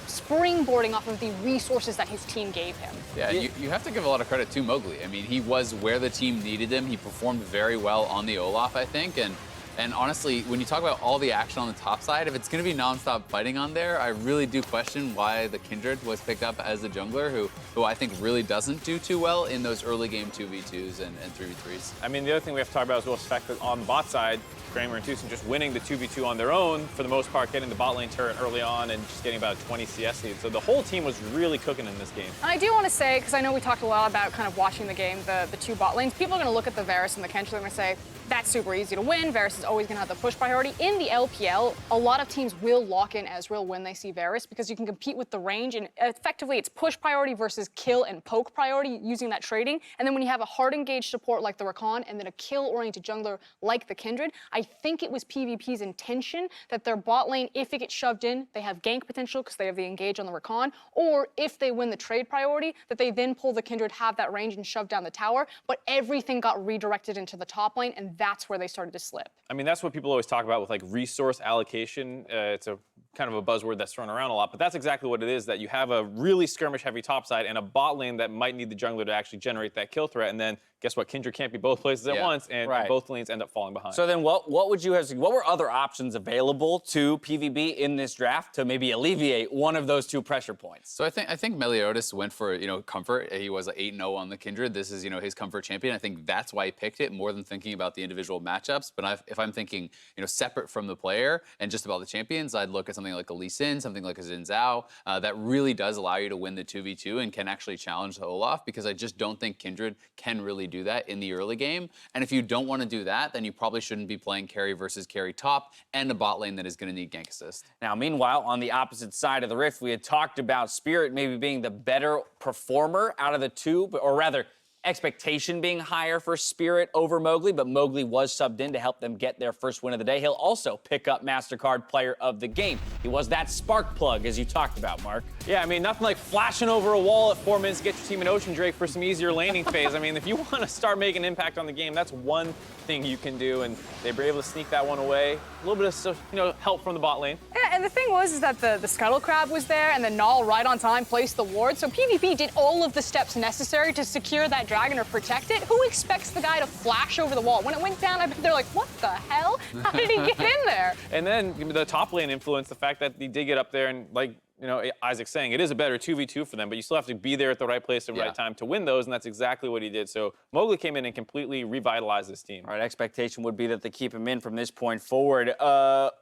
springboarding off of the resources that his team gave him. Yeah, you have to give a lot of credit to Mowgli. I mean, he was where the team needed him. He performed very well on the Olaf, I think, and honestly, when you talk about all the action on the top side, if it's going to be nonstop fighting on there, I really do question why the Kindred was picked up as the jungler, who I think really doesn't do too well in those early game 2v2s and 3v3s. I mean, the other thing we have to talk about as well is the fact that on the bot side, Kramer and Tucson just winning the 2v2 on their own, for the most part, getting the bot lane turret early on and just getting about a 20 CS lead. So the whole team was really cooking in this game. And I do want to say, because I know we talked a lot about kind of watching the game, the 2 bot lanes, people are going to look at the Varus and the Kench, they're going to say, that's super easy to win. Varus is always going to have the push priority. In the LPL, a lot of teams will lock in Ezreal when they see Varus because you can compete with the range, and effectively it's push priority versus kill and poke priority using that trading. And then when you have a hard engaged support like the Rakan and then a kill-oriented jungler like the Kindred, I think it was PvP's intention that their bot lane, if it gets shoved in, they have gank potential because they have the engage on the Rakan, or if they win the trade priority, that they then pull the Kindred, have that range, and shove down the tower. But everything got redirected into the top lane, and that's where they started to slip. I mean, that's what people always talk about with like resource allocation. It's a kind of a buzzword that's thrown around a lot, but that's exactly what it is, that you have a really skirmish-heavy top side and a bot lane that might need the jungler to actually generate that kill threat, and then guess what? Kindred can't be both places at once, and both lanes end up falling behind. So then what would you have, what were other options available to PVB in this draft to maybe alleviate one of those 2 pressure points? So I think Meliodas went for, you know, comfort. He was 8-0 on the Kindred. This is, you know, his comfort champion. I think that's why he picked it more than thinking about the individual matchups. But if I'm thinking, you know, separate from the player and just about the champions, I'd look at something like a Lee Sin, something like a Xin Zhao, that really does allow you to win the 2v2 and can actually challenge the Olaf, because I just don't think Kindred can really do that in the early game. And if you don't want to do that, then you probably shouldn't be playing carry versus carry top and a bot lane that is going to need gank assist. Now, meanwhile, on the opposite side of the rift, we had talked about Spirit maybe being the better performer out of the 2, or rather, expectation being higher for Spirit over Mowgli, but Mowgli was subbed in to help them get their first win of the day. He'll also pick up MasterCard Player of the Game. He was that spark plug, as you talked about, Mark. Yeah, I mean, nothing like flashing over a wall at 4 minutes to get your team in Ocean Drake for some easier laning phase. I mean, if you want to start making an impact on the game, that's one thing you can do, and they were able to sneak that one away. A little bit of help from the bot lane. Yeah, and the thing was that the Scuttle Crab was there, and the Null right on time placed the ward, so PvP did all of the steps necessary to secure that dragon or protect it. Who expects the guy to flash over the wall? When it went down, I bet they're like, what the hell? How did he get in there? And then the top lane influence, the fact that he did get up there and, like, you know, Isaac's saying, it is a better 2v2 for them, but you still have to be there at the right place at the right time to win those, and that's exactly what he did. So Mowgli came in and completely revitalized this team. All right, expectation would be that they keep him in from this point forward.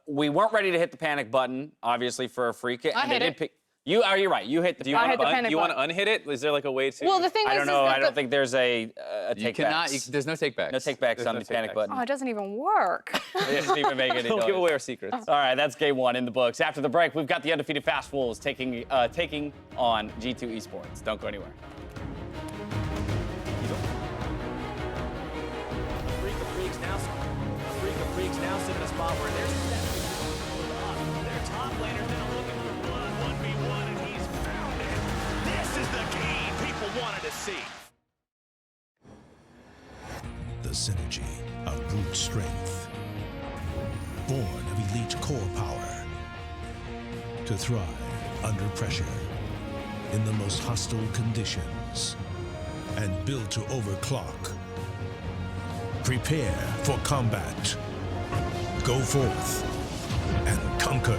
We weren't ready to hit the panic button, obviously, for a freak. I hit it. You're right. You hit the panic button. Do you want to unhit it? Is there like a way to? Well, the thing I is, don't know. is I don't think there's a take back. There's no take backs. No take backs on the panic button. Oh, it doesn't even work. It doesn't even make any Don't noise. give away our secrets. All right, that's game one in the books. After the break, we've got the undefeated Fast Wolves taking on G2 Esports. Don't go anywhere. Freak of Freaks now sit in a spot where there's their top laner now looking for blood 1v1, and he's found it. This is the game people wanted to see. The synergy of brute strength, born of elite core power, to thrive under pressure in the most hostile conditions, and built to overclock. Prepare for combat. Go forth and conquer.